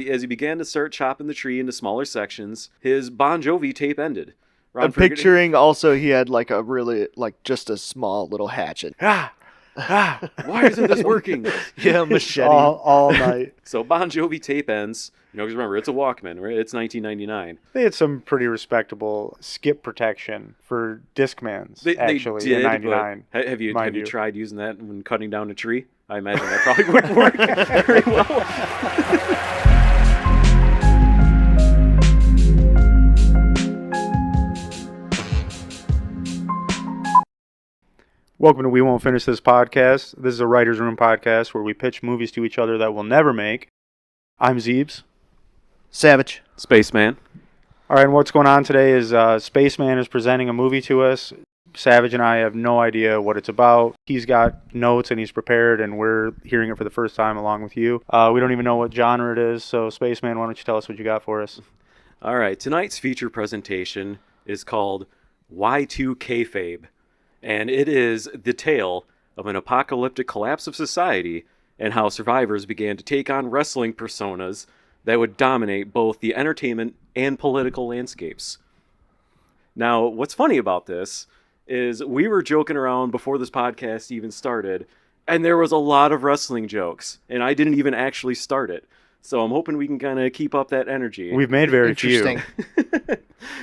As he began to start chopping the tree into smaller sections, his Bon Jovi tape ended. I'm picturing also he had like a really, like just a small little hatchet. Why isn't this working? Yeah, machete. all night. So Bon Jovi tape ends. Because remember, it's a Walkman, right? It's 1999. They had some pretty respectable skip protection for Discmans, actually, they did, in 99. Have you tried using that when cutting down a tree? I imagine that probably wouldn't work very well. Welcome to We Won't Finish This podcast. This is a writer's room podcast where we pitch movies to each other that we'll never make. I'm Zeebs. Savage. Spaceman. All right, and what's going on today is Spaceman is presenting a movie to us. Savage and I have no idea what it's about. He's got notes and he's prepared, and we're hearing it for the first time along with you. We don't even know what genre it is, so Spaceman, why don't you tell us what you got for us? All right, tonight's feature presentation is called Y-2-Kayfabe, and it is the tale of an apocalyptic collapse of society and how survivors began to take on wrestling personas that would dominate both the entertainment and political landscapes. Now, what's funny about this is we were joking around before this podcast even started, and there was a lot of wrestling jokes, and I didn't even actually start it. So I'm hoping we can kind of keep up that energy. We've made very few.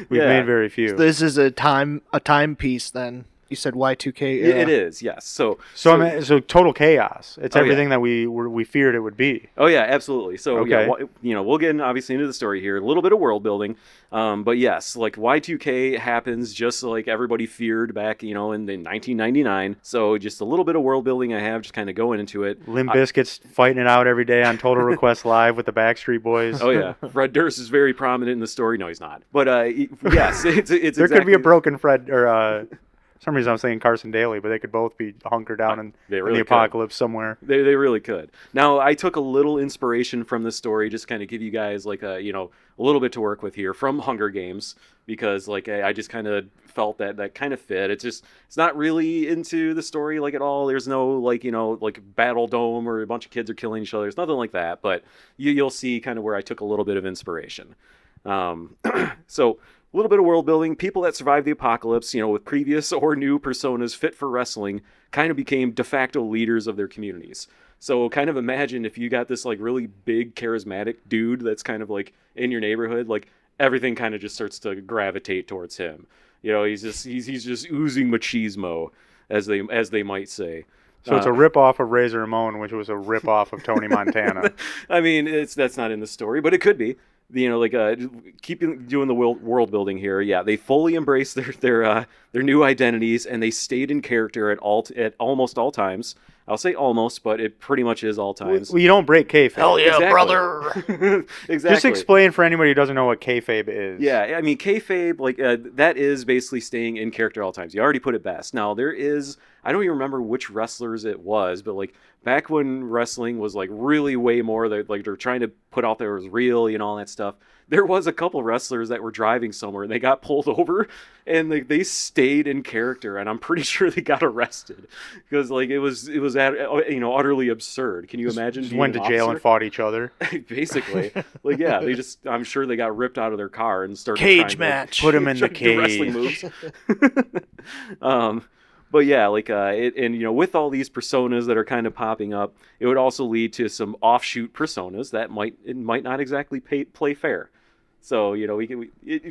We've made very few. So this is a timepiece then. You said Y-2K. It is, yes. So total chaos. It's everything that we feared it would be. Oh yeah, absolutely. So okay. We'll get obviously into the story here. A little bit of world building, but yes, like Y2K happens just like everybody feared back, in the 1999. So just a little bit of world building I have, just kind of going into it. Limp Bizkit's fighting it out every day on Total Request Live with the Backstreet Boys. Oh yeah, Fred Durst is very prominent in the story. No, he's not. But yes, it's there could be a broken Fred or. For some reason I'm saying Carson Daly, but they could both be hunkered down in the apocalypse somewhere. They really could. Now, I took a little inspiration from this story, just kind of give you guys like a little bit to work with here from Hunger Games, because like I just kind of felt that kind of fit. It's not really into the story like at all. There's no like battle dome or a bunch of kids are killing each other. There's nothing like that, but you'll see kind of where I took a little bit of inspiration. So a little bit of world building. People that survived the apocalypse, with previous or new personas fit for wrestling, kind of became de facto leaders of their communities. So kind of imagine if you got this like really big charismatic dude that's kind of like in your neighborhood, like everything kind of just starts to gravitate towards him. He's just oozing machismo, as they might say. So it's a rip-off of Razor Ramon, which was a rip-off of Tony Montana. I mean, that's not in the story, but it could be. Keeping doing the world building here. Yeah, they fully embraced their new identities, and they stayed in character at almost all times. I'll say almost, but it pretty much is all times. Well, you don't break kayfabe. Hell yeah, exactly. brother! Exactly. Just explain for anybody who doesn't know what kayfabe is. Yeah, I mean, kayfabe, that is basically staying in character at all times. You already put it best. Now, there is, I don't even remember which wrestlers it was, but like back when wrestling was like really way more, they're trying to put out there was real, all that stuff. There was a couple wrestlers that were driving somewhere and they got pulled over, and they stayed in character, and I'm pretty sure they got arrested because like it was utterly absurd. Can you imagine? Just went to jail and fought each other. Basically, like yeah, I'm sure they got ripped out of their car and started cage match. Put them in the cage. Wrestling moves. But yeah, like with all these personas that are kind of popping up, it would also lead to some offshoot personas that might not exactly play fair. So we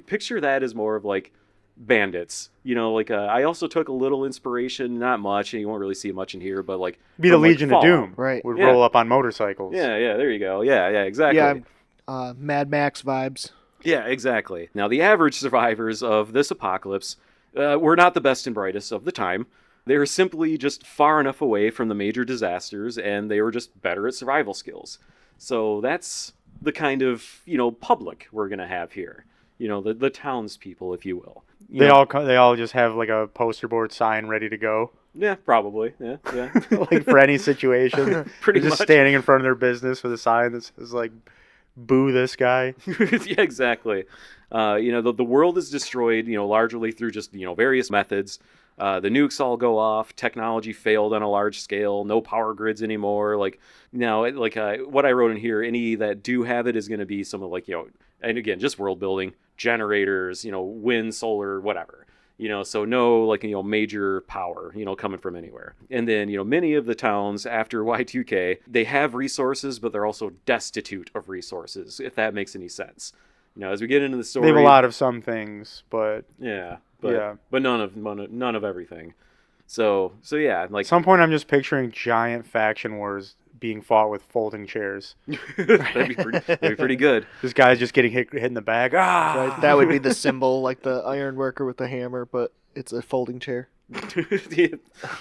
picture that as more of like bandits. I also took a little inspiration, not much, and you won't really see much in here, but like be the Legion of Doom, right? Would roll up on motorcycles. Yeah, there you go. Yeah, exactly. Yeah, Mad Max vibes. Yeah, exactly. Now the average survivors of this apocalypse were not the best and brightest of the time. They were simply just far enough away from the major disasters, and they were just better at survival skills. So that's the kind of, public we're going to have here. The townspeople, if you will. They all just have like a poster board sign ready to go. Yeah, probably. Yeah. Like for any situation. Pretty just much. Standing in front of their business with a sign that says like, boo this guy. Yeah, exactly. The world is destroyed, largely through just, various methods. The nukes all go off. Technology failed on a large scale. No power grids anymore. Like now, what I wrote in here, any that do have it is going to be some of and again, just world building, generators, wind, solar, whatever. So no major power, coming from anywhere. And then, many of the towns after Y2K, they have resources, but they're also destitute of resources, if that makes any sense. As we get into the story, They have a lot of some things, but but none of everything. So yeah, at some point I'm just picturing giant faction wars being fought with folding chairs. that'd be pretty good. This guy's just getting hit in the back. Right, that would be the symbol, like the iron worker with the hammer, but it's a folding chair.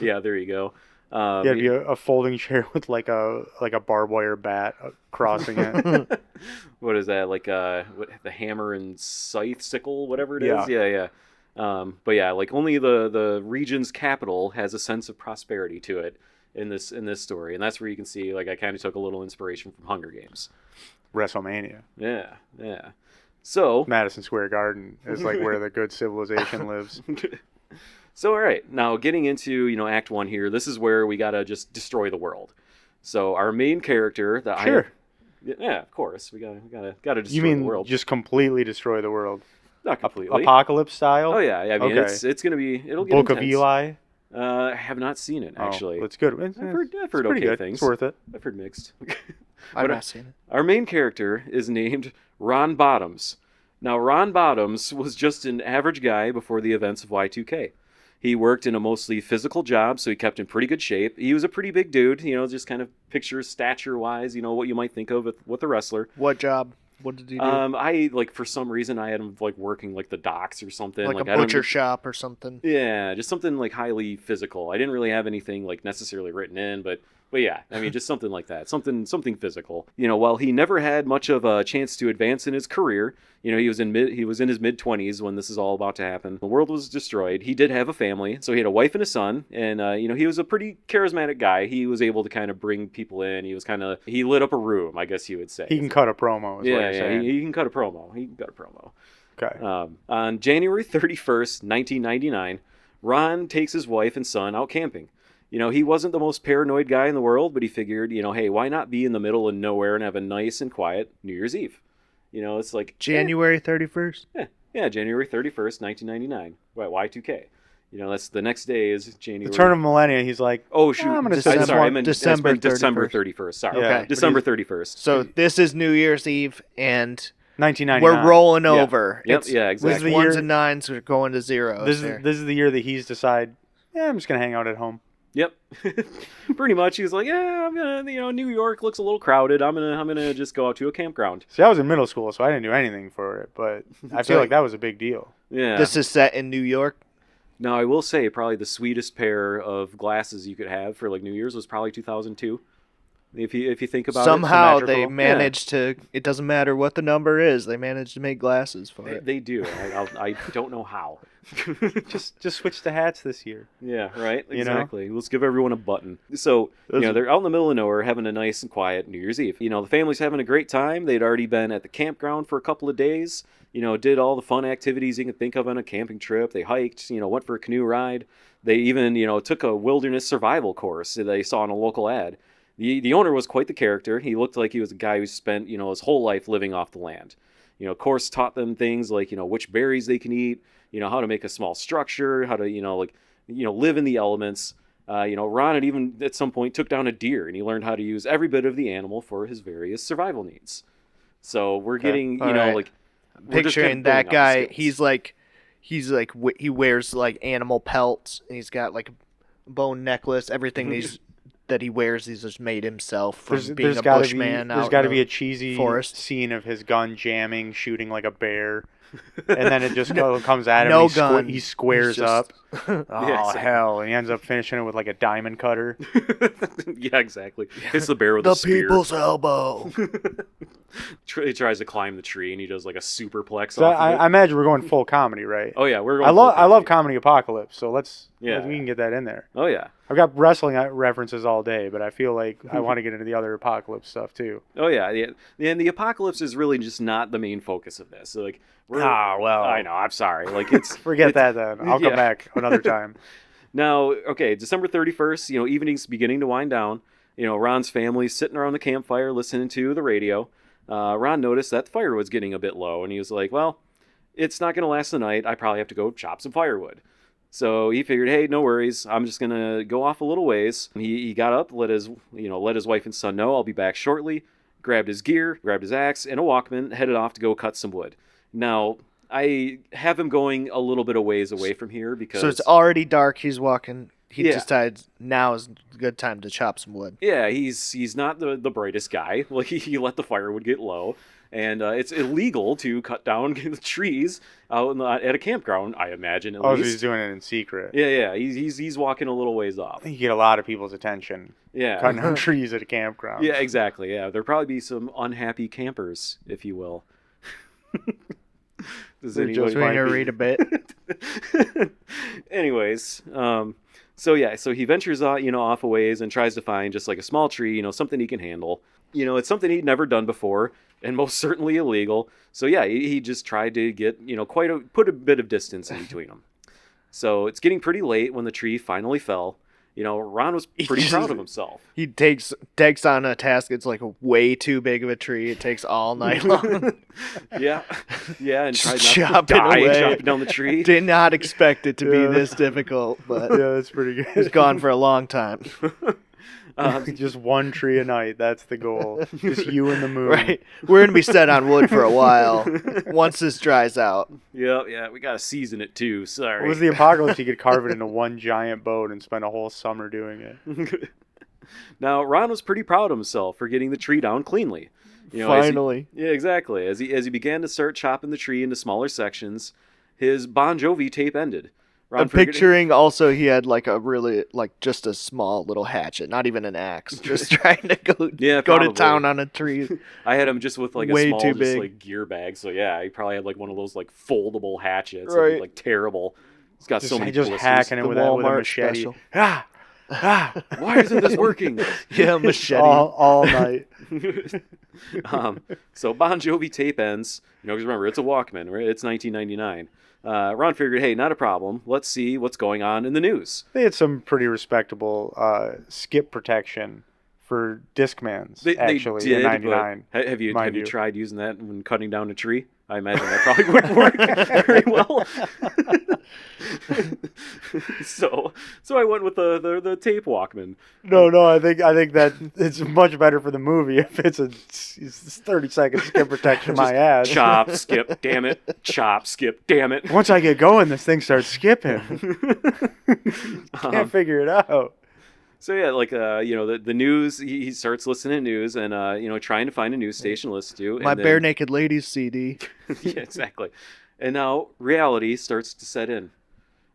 Yeah, there you go. It'd be a folding chair with like a barbed wire bat crossing it. What is that? The hammer and scythe sickle, whatever it is. Yeah. But yeah, only the region's capital has a sense of prosperity to it in this story, and that's where you can see I kind of took a little inspiration from Hunger Games. WrestleMania. Yeah. So Madison Square Garden is where the good civilization lives. So all right, now getting into Act 1 here, this is where we gotta just destroy the world. So our main character, yeah, of course, we gotta destroy You mean the world. just completely destroy the world? Not completely. Apocalypse style? Oh yeah, I mean okay. it's gonna be it'll get Book intense. of Eli. I have not seen it actually. It's good. I've heard pretty okay good. things. It's worth it. I've heard mixed. I've not seen it. Our main character is named Ron Bottoms. Now Ron Bottoms was just an average guy before the events of Y2K. He worked in a mostly physical job, so he kept in pretty good shape. He was a pretty big dude, just kind of picture stature-wise, what you might think of with a wrestler. What job? What did he do? I for some reason I had him working the docks or something, like a butcher shop or something. Yeah, just something highly physical. I didn't really have anything necessarily written in, but yeah, I mean just something like that, something physical. While he never had much of a chance to advance in his career, he was in his mid-20s when this is all about to happen. The world was destroyed. He did have a family, so he had a wife and a son, and he was a pretty charismatic guy. He was able to kind of bring people in. He lit up a room, I guess you would say. He can cut a promo. Is what you're saying. He can cut a promo. Okay. On January 31st, 1999, Ron takes his wife and son out camping. He wasn't the most paranoid guy in the world, but he figured, hey, why not be in the middle of nowhere and have a nice and quiet New Year's Eve? It's January 31st? Yeah, January 31st, 1999. Y2K. That's the next day is January. The turn of millennia, he's like, oh, shoot. I'm going to December, set I meant December December 31st. Sorry. Yeah. Okay. December 31st. So this is New Year's Eve, and 1999. we're rolling over. Yep, It's yeah, exactly. ones and nines are going to zeros. This is the year that he's decided, I'm just going to hang out at home. Yep. Pretty much. He was like, yeah, I'm going to, New York looks a little crowded. I'm going to just go out to a campground. See, I was in middle school, so I didn't do anything for it, but I feel like that was a big deal. Yeah. This is set in New York. Now, I will say probably the sweetest pair of glasses you could have for New Year's was probably 2002. If you think about Somehow it, they managed to. It doesn't matter what the number is. They managed to make glasses for it. They do. I don't know how. just switch the hats this year. Yeah, right. Exactly. Let's give everyone a button. So they're out in the middle of nowhere having a nice and quiet New Year's Eve. The family's having a great time. They'd already been at the campground for a couple of days. Did all the fun activities you can think of on a camping trip. They hiked. Went for a canoe ride. They even took a wilderness survival course that they saw in a local ad. The owner was quite the character. He looked like he was a guy who spent, his whole life living off the land. Course taught them things like, which berries they can eat, how to make a small structure, how to, live in the elements. Ron had even at some point took down a deer and he learned how to use every bit of the animal for his various survival needs. So we're getting, we're picturing that guy. He wears animal pelts and he's got a bone necklace, everything that he wears, he's just made himself from being a bushman. There's got to be a cheesy scene of his gun jamming, shooting like a bear, and then it just comes at him. No and gun. He squares up. Yeah, hell! And he ends up finishing it with a diamond cutter. Yeah, exactly. Hits the bear with a spear. The people's elbow. He tries to climb the tree and he does a superplex. So off of it. I imagine we're going full comedy, right? Oh yeah, we're going. I love comedy apocalypse, so we can get that in there. Oh yeah. I've got wrestling references all day, but I feel like I want to get into the other apocalypse stuff too. Oh yeah. And the apocalypse is really just not the main focus of this. So, well, I know. I'm sorry. It's forget that then. I'll come back another time. Now, okay, December 31st, evening's beginning to wind down. Ron's family's sitting around the campfire listening to the radio. Ron noticed that the firewood's getting a bit low, and he was like, well, it's not going to last the night. I probably have to go chop some firewood. So he figured, hey, no worries. I'm just going to go off a little ways. He got up, let his wife and son know I'll be back shortly, grabbed his gear, grabbed his axe and a Walkman, headed off to go cut some wood. Now, I have him going a little bit of ways away from here because... So it's already dark. He's walking. He decides now is a good time to chop some wood. Yeah, he's not the brightest guy. Like he let the firewood get low, and it's illegal to cut down the trees out at a campground. I imagine at least. So he's doing it in secret. Yeah. He's walking a little ways off. I think you get a lot of people's attention. Yeah, cutting down trees at a campground. Yeah, exactly. Yeah, there'll probably be some unhappy campers, if you will. Does anybody just want to read a bit? Anyways, so he ventures off a ways and tries to find just like a small tree, something he can handle. It's something he'd never done before and most certainly illegal. So yeah, he just tried to get, put a bit of distance in between them. So it's getting pretty late when the tree finally fell. Ron was pretty proud of himself. He takes on a task. It's like way too big of a tree. It takes all night long. Yeah, and tried not to die chopping down the tree. Did not expect it to be this difficult, but yeah, that's pretty good. It's gone for a long time. Just one tree a night. That's the goal. Just you and the moon. Right. We're going to be set on wood for a while once this dries out. Yeah. We got to season it too. Sorry. What was the apocalypse? You could carve it into one giant boat and spend a whole summer doing it. Now, Ron was pretty proud of himself for getting the tree down cleanly. Finally. Yeah, exactly. As he began to start chopping the tree into smaller sections, his Bon Jovi tape ended. I'm picturing also he had like a really just a small little hatchet, not even an axe, just trying to go to town on a tree. I had him just with like way a small too just big. like gear bag. So yeah, he probably had like one of those like foldable hatchets. Right. And, like terrible. He's got so many blisters. hacking it The with a Walmart machete. special. Why isn't this working? Yeah, machete. all night. So Bon Jovi tape ends. Because remember, it's a Walkman. Right? It's 1999. Ron figured, hey, not a problem. Let's see what's going on in the news. They had some pretty respectable skip protection for Discmans, actually, they did, in 99. Have you tried using that when cutting down a tree? I imagine that probably wouldn't work very well. So I went with the tape Walkman. No, I think that it's much better for the movie if it's a 30-second skip protection. My ass. Chop, skip, damn it. Chop, skip, damn it. Once I get going, this thing starts skipping. Can't figure it out. So yeah, the news. He starts listening to news and trying to find a news station to listen to. My Bare Naked Ladies CD. Yeah, exactly. And now reality starts to set in.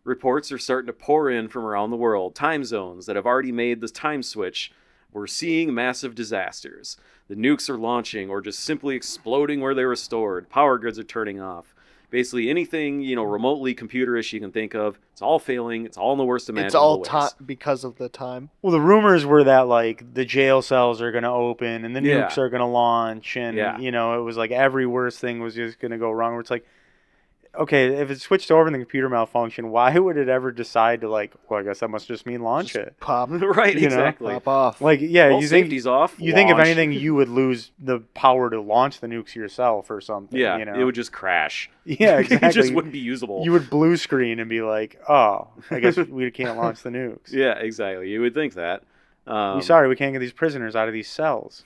Reports are starting to pour in from around the world. Time zones that have already made the time switch. We're seeing massive disasters. The nukes are launching or just simply exploding where they were stored. Power grids are turning off. Basically anything, remotely computerish you can think of, it's all failing. It's all in the worst imaginable ways. It's all because of the time. Well, the rumors were that, the jail cells are going to open and the nukes are going to launch. And, it was like every worst thing was just going to go wrong. Where it's like, okay, if it switched over and the computer malfunction, why would it ever decide to, I guess that must just mean launch it? Pop. Right, exactly. Pop off. You safety's off. You think, if anything, you would lose the power to launch the nukes yourself or something. Yeah, it would just crash. Yeah, exactly. It just wouldn't be usable. You would blue screen and be like, oh, I guess we can't launch the nukes. Yeah, exactly. You would think that. Sorry, we can't get these prisoners out of these cells.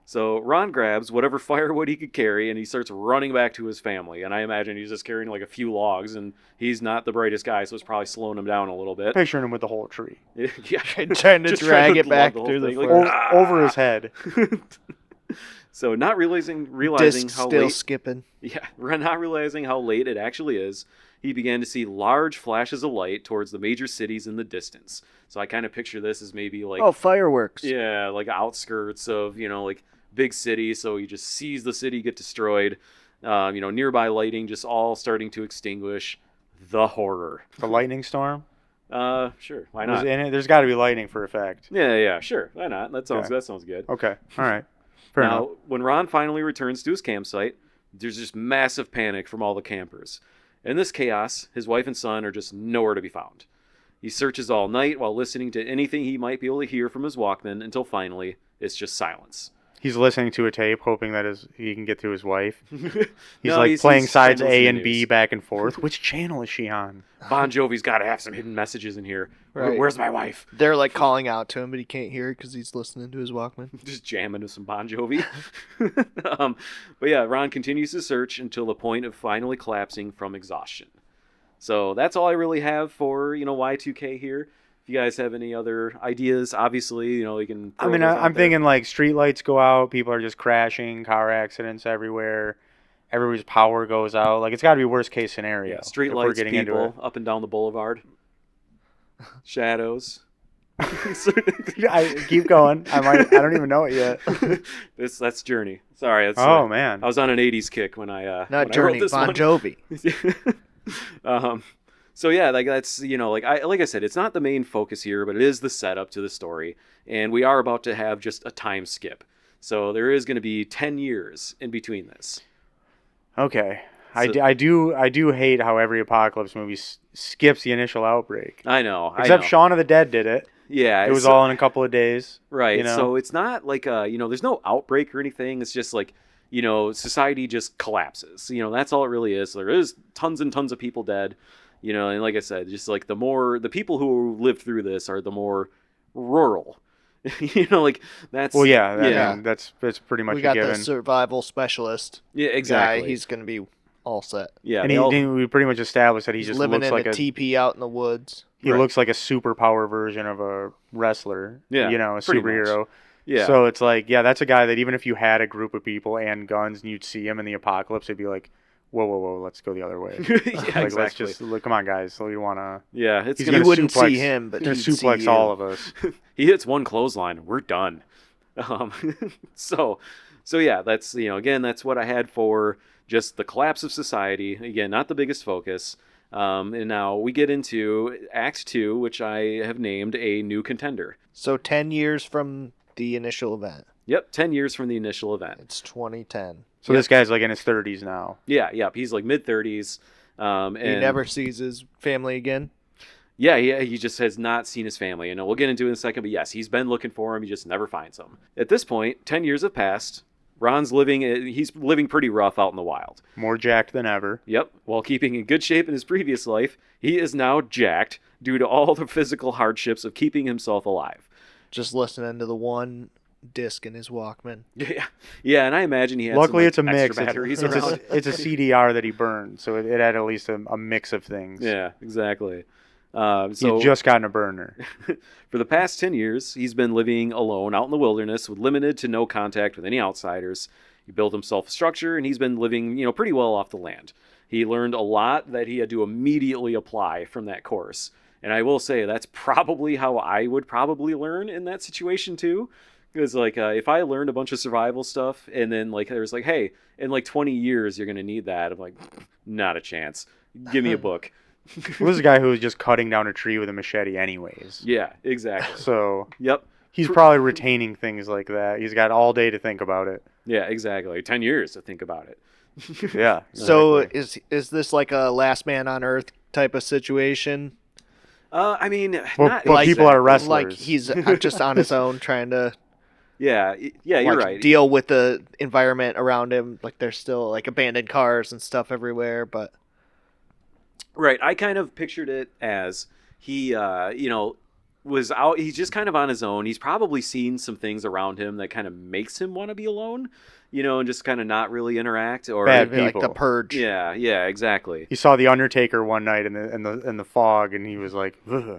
So Ron grabs whatever firewood he could carry and he starts running back to his family. And I imagine he's just carrying a few logs and he's not the brightest guy, so it's probably slowing him down a little bit. Picturing him with the whole tree. Yeah. Trying to drag it back through the forest. Over his head. So not realizing Disc how still late... skipping. Yeah, not realizing how late it actually is, he began to see large flashes of light towards the major cities in the distance. So I kind of picture this as maybe fireworks. Yeah, outskirts of, big city, so he just sees the city get destroyed. Nearby lighting just all starting to extinguish. The horror. The lightning storm? Sure. Why not? There's got to be lightning for effect. Yeah, sure. Why not? That sounds good. Okay. All right. Fair enough. When Ron finally returns to his campsite, there's just massive panic from all the campers. In this chaos, his wife and son are just nowhere to be found. He searches all night while listening to anything he might be able to hear from his Walkman until finally it's just silence. He's listening to a tape, hoping that he can get to his wife. He's No, playing sides channels A in the and B news. back and forth. Which channel is she on? Bon Jovi's got to have some hidden messages in here. Right. Where's my wife? They're like calling out to him, but he can't hear it because he's listening to his Walkman. Just jamming to some Bon Jovi. But yeah, Ron continues to search until the point of finally collapsing from exhaustion. So that's all I really have for, Y2K here. If you guys have any other ideas, obviously, you can. I mean, I'm thinking like streetlights go out, people are just crashing, car accidents everywhere, everybody's power goes out. Like, it's got to be worst case scenario. Yeah, streetlights, people up and down the boulevard, shadows. I keep going. I don't even know it yet. That's Journey. Sorry. Man, I was on an '80s kick when I not Journey, Bon Jovi. So yeah, like that's like I said, it's not the main focus here, but it is the setup to the story, and we are about to have just a time skip. So there is going to be 10 years in between this. Okay. So, I do hate how every apocalypse movie skips the initial outbreak. I know. Except Shaun of the Dead did it. Yeah, it was all in a couple of days. Right. So it's not like there's no outbreak or anything. It's just like society just collapses. That's all it really is. There is tons and tons of people dead. And like I said, just like the people who lived through this are the more rural. Like that's. Well, yeah. I mean, that's pretty much we got a given. the survival specialist. Yeah, exactly. Guy. He's gonna be all set. Yeah, and we pretty much established that he just living looks in like a teepee out in the woods. He looks like a superpower version of a wrestler. Yeah, a superhero. Much. Yeah. So it's like, yeah, that's a guy that even if you had a group of people and guns and you'd see him in the apocalypse, it'd be like, whoa, let's go the other way. Yeah, exactly. Let's just look. Come on, guys. So you want to? Yeah, it's you wouldn't see him, but he'd he'd suplex see all of us. He hits one clothesline, we're done. So yeah, that's again, that's what I had for just the collapse of society. Again, not the biggest focus. And now we get into Act 2, which I have named A New Contender. So 10 years from the initial event. Yep, 10 years from the initial event. It's 2010. So this guy's like in his 30s now. Yeah, he's like mid-30s. And he never sees his family again? Yeah, he just has not seen his family. And we'll get into it in a second, but yes, he's been looking for him. He just never finds them. At this point, 10 years have passed. Ron's he's living pretty rough out in the wild. More jacked than ever. Yep. While keeping in good shape in his previous life, he is now jacked due to all the physical hardships of keeping himself alive. Just listening to the one disc in his Walkman. Yeah, and I imagine he had Luckily, some, it's a mix. batteries it's around. it's a CDR that he burned, so it had at least a mix of things. Yeah, exactly. He'd just gotten a burner. For the past 10 years, he's been living alone out in the wilderness with limited to no contact with any outsiders. He built himself a structure, and he's been living, pretty well off the land. He learned a lot that he had to immediately apply from that course. And I will say that's probably how I would probably learn in that situation too. Because if I learned a bunch of survival stuff and then there's hey, in 20 years you're going to need that. I'm like, not a chance. Give me a book. Well, this is a guy who was just cutting down a tree with a machete anyways. Yeah, exactly. So yep. He's probably retaining things like that. He's got all day to think about it. Yeah, exactly. 10 years to think about it. Yeah. So is this like a last man on earth type of situation? I mean, well, not people are wrestlers. Like he's just on his own trying to Yeah, you're right. Deal with the environment around him. Like there's still abandoned cars and stuff everywhere, but right. I kind of pictured it as he, was out. He's just kind of on his own. He's probably seen some things around him that kind of makes him want to be alone, and just kind of not really interact or bad like people. The Purge. Yeah, exactly. He saw the Undertaker one night in the fog, and he was like, ugh.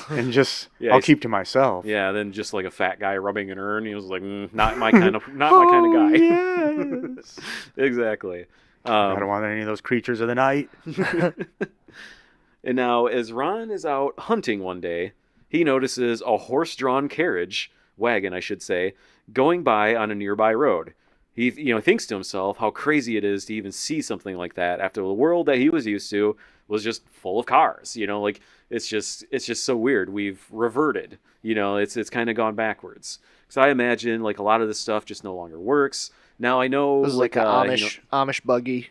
And just I'll keep to myself. Yeah, then just like a fat guy rubbing an urn, he was like, not my kind of guy. Yes. Exactly. I don't want any of those creatures of the night. And now, as Ron is out hunting one day, he notices a horse-drawn wagon, I should say, going by on a nearby road. He, thinks to himself how crazy it is to even see something like that after the world that he was used to was just full of cars. It's just so weird. We've reverted. It's kind of gone backwards. So I imagine a lot of this stuff just no longer works. Now I know This is like an Amish buggy,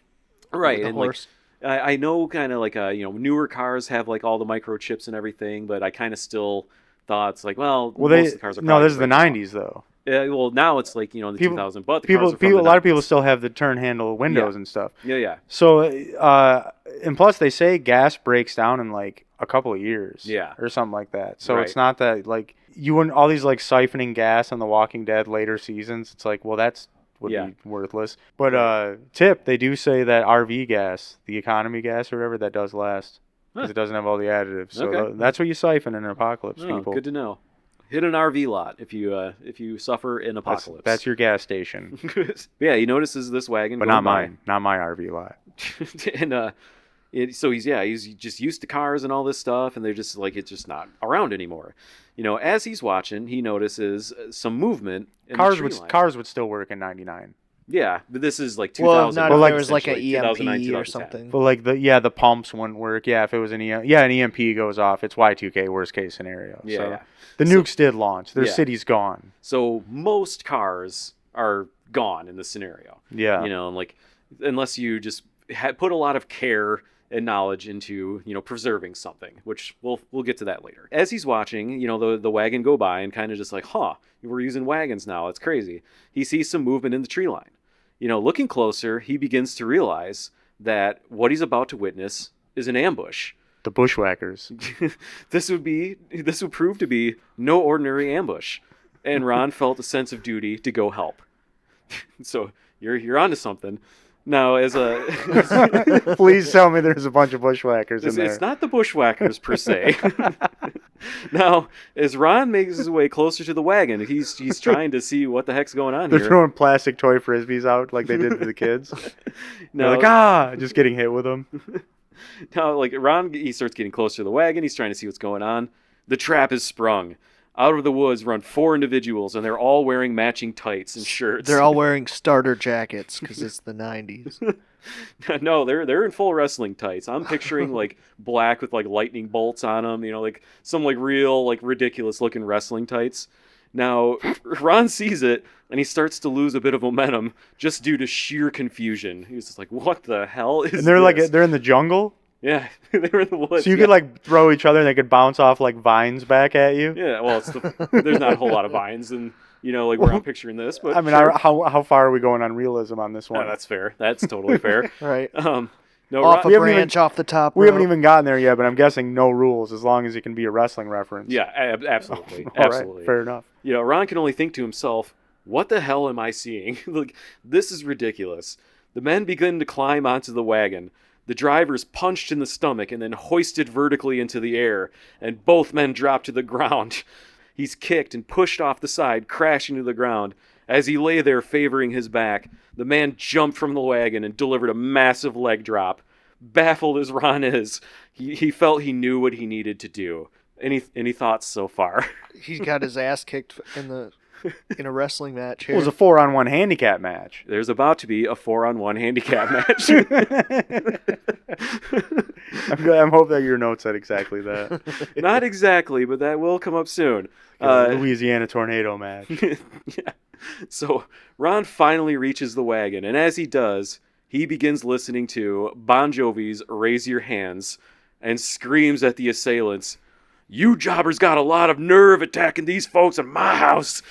right? with a And horse. I know kind of like newer cars have like all the microchips and everything, but I kind of still thought it's like, well, most of the cars are no, probably this is the right now. 90s though. Yeah, well, now it's like the People, 2000, but the cars are from a the lot of 90s. people still have the turn handle windows and stuff. Yeah. So, and plus they say gas breaks down in like a couple of years. Yeah. Or something like that. So Right. it's not that like you wouldn't all these like siphoning gas on The Walking Dead later seasons. It's like, well, would be worthless. But tip, they do say that RV gas, the economy gas or whatever, that does last because it doesn't have all the additives. So that's what you siphon in an apocalypse, people. Good to know. Hit an RV lot if you suffer in apocalypse. That's your gas station. Yeah, he notices this wagon, but not mine, not my RV lot. And so he's just used to cars and all this stuff, and they're just like it's just not around anymore. As he's watching, he notices some movement. In the tree line. Cars would still work in '99. Yeah, but this is like 2000. Well, not if like, there was like an EMP 2009, or something. But like the pumps wouldn't work. Yeah, if it was an EMP goes off, it's Y-2K worst case scenario. Yeah. So the nukes did launch. Their city's gone. So most cars are gone in this scenario. Yeah. And like unless you just put a lot of care and knowledge into preserving something, which we'll get to that later. As he's watching the wagon go by and kind of just like, we're using wagons now, it's crazy. He sees some movement in the tree line. Looking closer, he begins to realize that what he's about to witness is an ambush. The bushwhackers. This would prove to be no ordinary ambush, and Ron felt a sense of duty to go help. So you're onto something. Now, please tell me there's a bunch of bushwhackers in there. It's not the bushwhackers per se. Now, as Ron makes his way closer to the wagon, he's trying to see what the heck's going on They're here. throwing plastic toy frisbees out like they did to the kids. They're like, just getting hit with them. Now, like Ron, he starts getting closer to the wagon. He's trying to see what's going on. The trap is sprung. Out of the woods run 4 individuals, and they're all wearing matching tights and shirts. They're all wearing starter jackets because it's the 90s. No, they're in full wrestling tights. I'm picturing like black with like lightning bolts on them, like some like real like ridiculous looking wrestling tights. Now, Ron sees it and he starts to lose a bit of momentum just due to sheer confusion. He's just like, "What the hell is?" And they're this? like they're in the jungle. Yeah, they were in the woods. So you could like throw each other and they could bounce off like vines back at you. Yeah, well, there's not a whole lot of vines and like where I'm picturing this, but I mean, sure. how far are we going on realism on this one? No, that's fair. That's totally fair. Right. No, off a branch, off the top. We haven't even gotten there yet, but I'm guessing no rules as long as it can be a wrestling reference. Yeah, absolutely. All Absolutely. Right, fair enough. Ron can only think to himself, what the hell am I seeing? Like, this is ridiculous. The men begin to climb onto the wagon. The driver's punched in the stomach and then hoisted vertically into the air, and both men drop to the ground. He's kicked and pushed off the side, crashing to the ground. As he lay there favoring his back, the man jumped from the wagon and delivered a massive leg drop. Baffled as Ron is, he felt he knew what he needed to do. Any thoughts so far? He got his ass kicked in a wrestling match here. It was a 4-on-1 handicap match. There's about to be a 4-on-1 handicap match. I'm hoping that your note said exactly that. Not exactly, but that will come up soon. Louisiana tornado match. Yeah. So Ron finally reaches the wagon, and as he does, he begins listening to Bon Jovi's "Raise Your Hands" and screams at the assailants, "You jobbers got a lot of nerve attacking these folks in my house."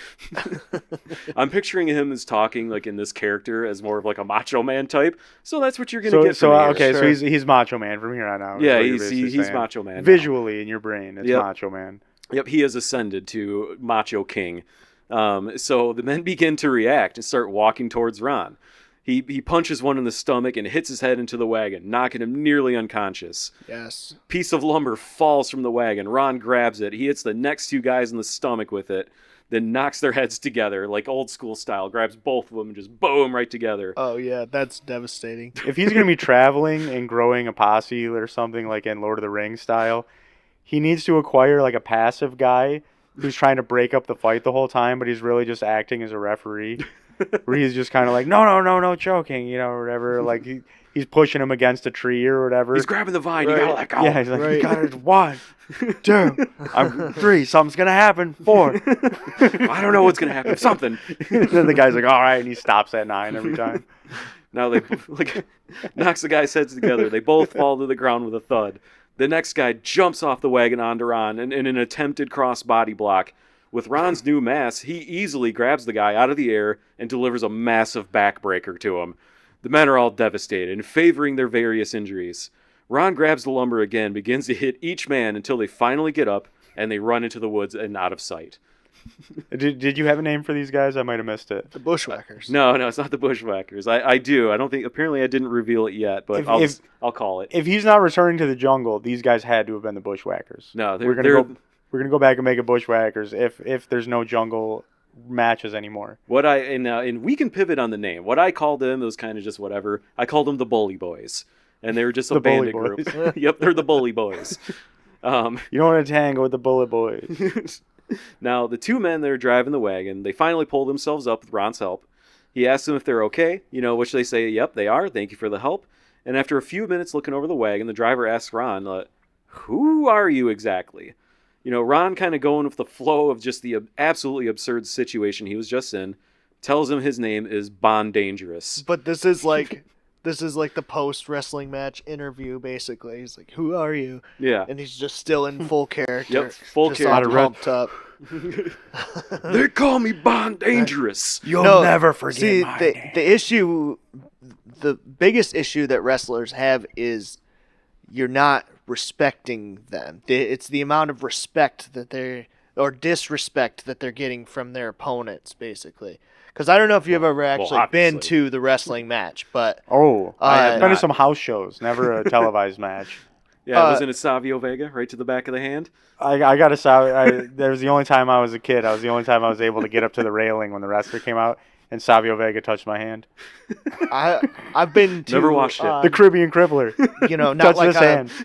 I'm picturing him as talking like in this character as more of like a Macho Man type. So that's what you're going to get from here. Okay, Sure. so he's Macho Man from here on out. Yeah, he's Macho Man. Visually in your brain, it's Macho Man. Yep, he has ascended to Macho King. So the men begin to react and start walking towards Ron. He punches one in the stomach and hits his head into the wagon, knocking him nearly unconscious. Yes. Piece of lumber falls from the wagon. Ron grabs it. He hits the next 2 guys in the stomach with it, then knocks their heads together like old school style, grabs both of them and just boom right together. Oh, yeah, that's devastating. If he's going to be traveling and growing a posse or something like in Lord of the Rings style, he needs to acquire like a passive guy who's trying to break up the fight the whole time, but he's really just acting as a referee. Where he's just kind of like, no, choking, or whatever. Like he's pushing him against a tree or whatever. He's grabbing the vine. Right. You gotta let go. Yeah, he's like, Right. you got it. 1, 2, 3. Something's gonna happen. 4. I don't know what's gonna happen. Something. Then the guy's like, all right, and he stops at 9 every time. Now they knocks the guy's heads together. They both fall to the ground with a thud. The next guy jumps off the wagon onto Ron in an attempted cross body block. With Ron's new mass, he easily grabs the guy out of the air and delivers a massive backbreaker to him. The men are all devastated and favoring their various injuries. Ron grabs the lumber again, begins to hit each man until they finally get up and they run into the woods and out of sight. Did you have a name for these guys? I might have missed it. The Bushwhackers. No, it's not the Bushwhackers. I do. I don't think. Apparently, I didn't reveal it yet, but I'll call it. If he's not returning to the jungle, these guys had to have been the Bushwhackers. No, we're gonna go back and make a Bushwhackers if there's no jungle matches anymore. And we can pivot on the name. What I called them, it was kind of just whatever. I called them the Bully Boys, and they were just a bandit group. Yep, they're the Bully Boys. You don't want to tangle with the Bullet Boys. Now, the two men that are driving the wagon, they finally pull themselves up with Ron's help. He asks them if they're okay, which they say, yep, they are. Thank you for the help. And after a few minutes looking over the wagon, the driver asks Ron, who are you exactly? Ron kind of going with the flow of just the absolutely absurd situation he was just in, tells him his name is Bond Dangerous. But this is like the post-wrestling match interview, basically. He's like, who are you? Yeah. And he's just still in full character. Yep, full character. Pumped up. They call me Bond Dangerous. You'll never forget my name. The biggest issue that wrestlers have is you're not respecting them. It's the amount of respect or disrespect that they're getting from their opponents, basically. Because I don't know if you've ever actually been to the wrestling match, but I've been to some house shows, never a televised match. Yeah, wasn't it Savio Vega right to the back of the hand? I got a Savio. That was the only time I was a kid. That was the only time I was able to get up to the railing when the wrestler came out, and Savio Vega touched my hand. I've been to never watched it. The Caribbean Crippler. Not like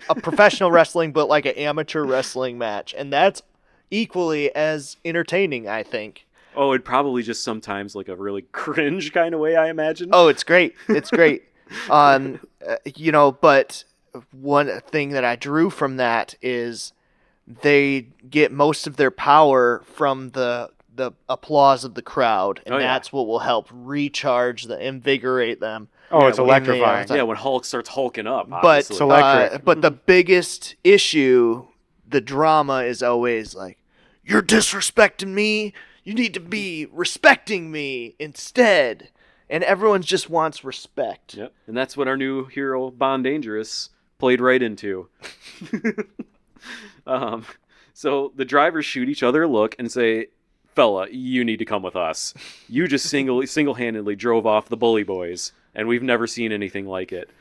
a professional wrestling, but like an amateur wrestling match, and that's equally as entertaining, I think. Oh, it probably just sometimes like a really cringe kind of way, I imagine. Oh, it's great. It's great. But one thing that I drew from that is they get most of their power from the applause of the crowd, and that's what will help invigorate them. Oh, it's electrifying. Yeah, when Hulk starts hulking up. But it's electric. But the biggest issue, the drama, is always like, you're disrespecting me. You need to be respecting me instead. And everyone just wants respect. Yep. And that's what our new hero, Bond Dangerous, played right into. So the drivers shoot each other a look and say, fella, you need to come with us. You just single-handedly drove off the Bully Boys, and we've never seen anything like it.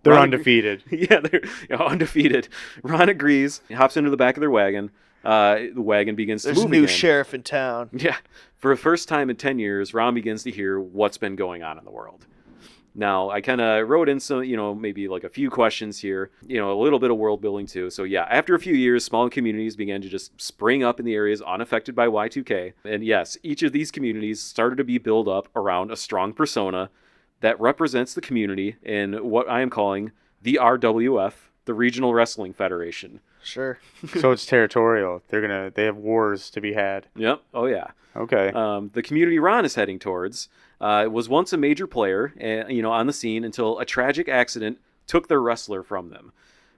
They're undefeated. They're undefeated. Ron agrees. He hops into the back of their wagon. The wagon begins to move again. There's a new sheriff in town. Yeah. For the first time in 10 years, Ron begins to hear what's been going on in the world. Now, I kind of wrote in some, maybe like a few questions here, a little bit of world building too. So yeah, after a few years, small communities began to just spring up in the areas unaffected by Y-2K. And yes, each of these communities started to be built up around a strong persona that represents the community in what I am calling the RWF, the Regional Wrestling Federation. Sure. So it's territorial. They have wars to be had. Yep. Oh yeah. Okay. The community Ron is heading towards was once a major player, on the scene until a tragic accident took their wrestler from them.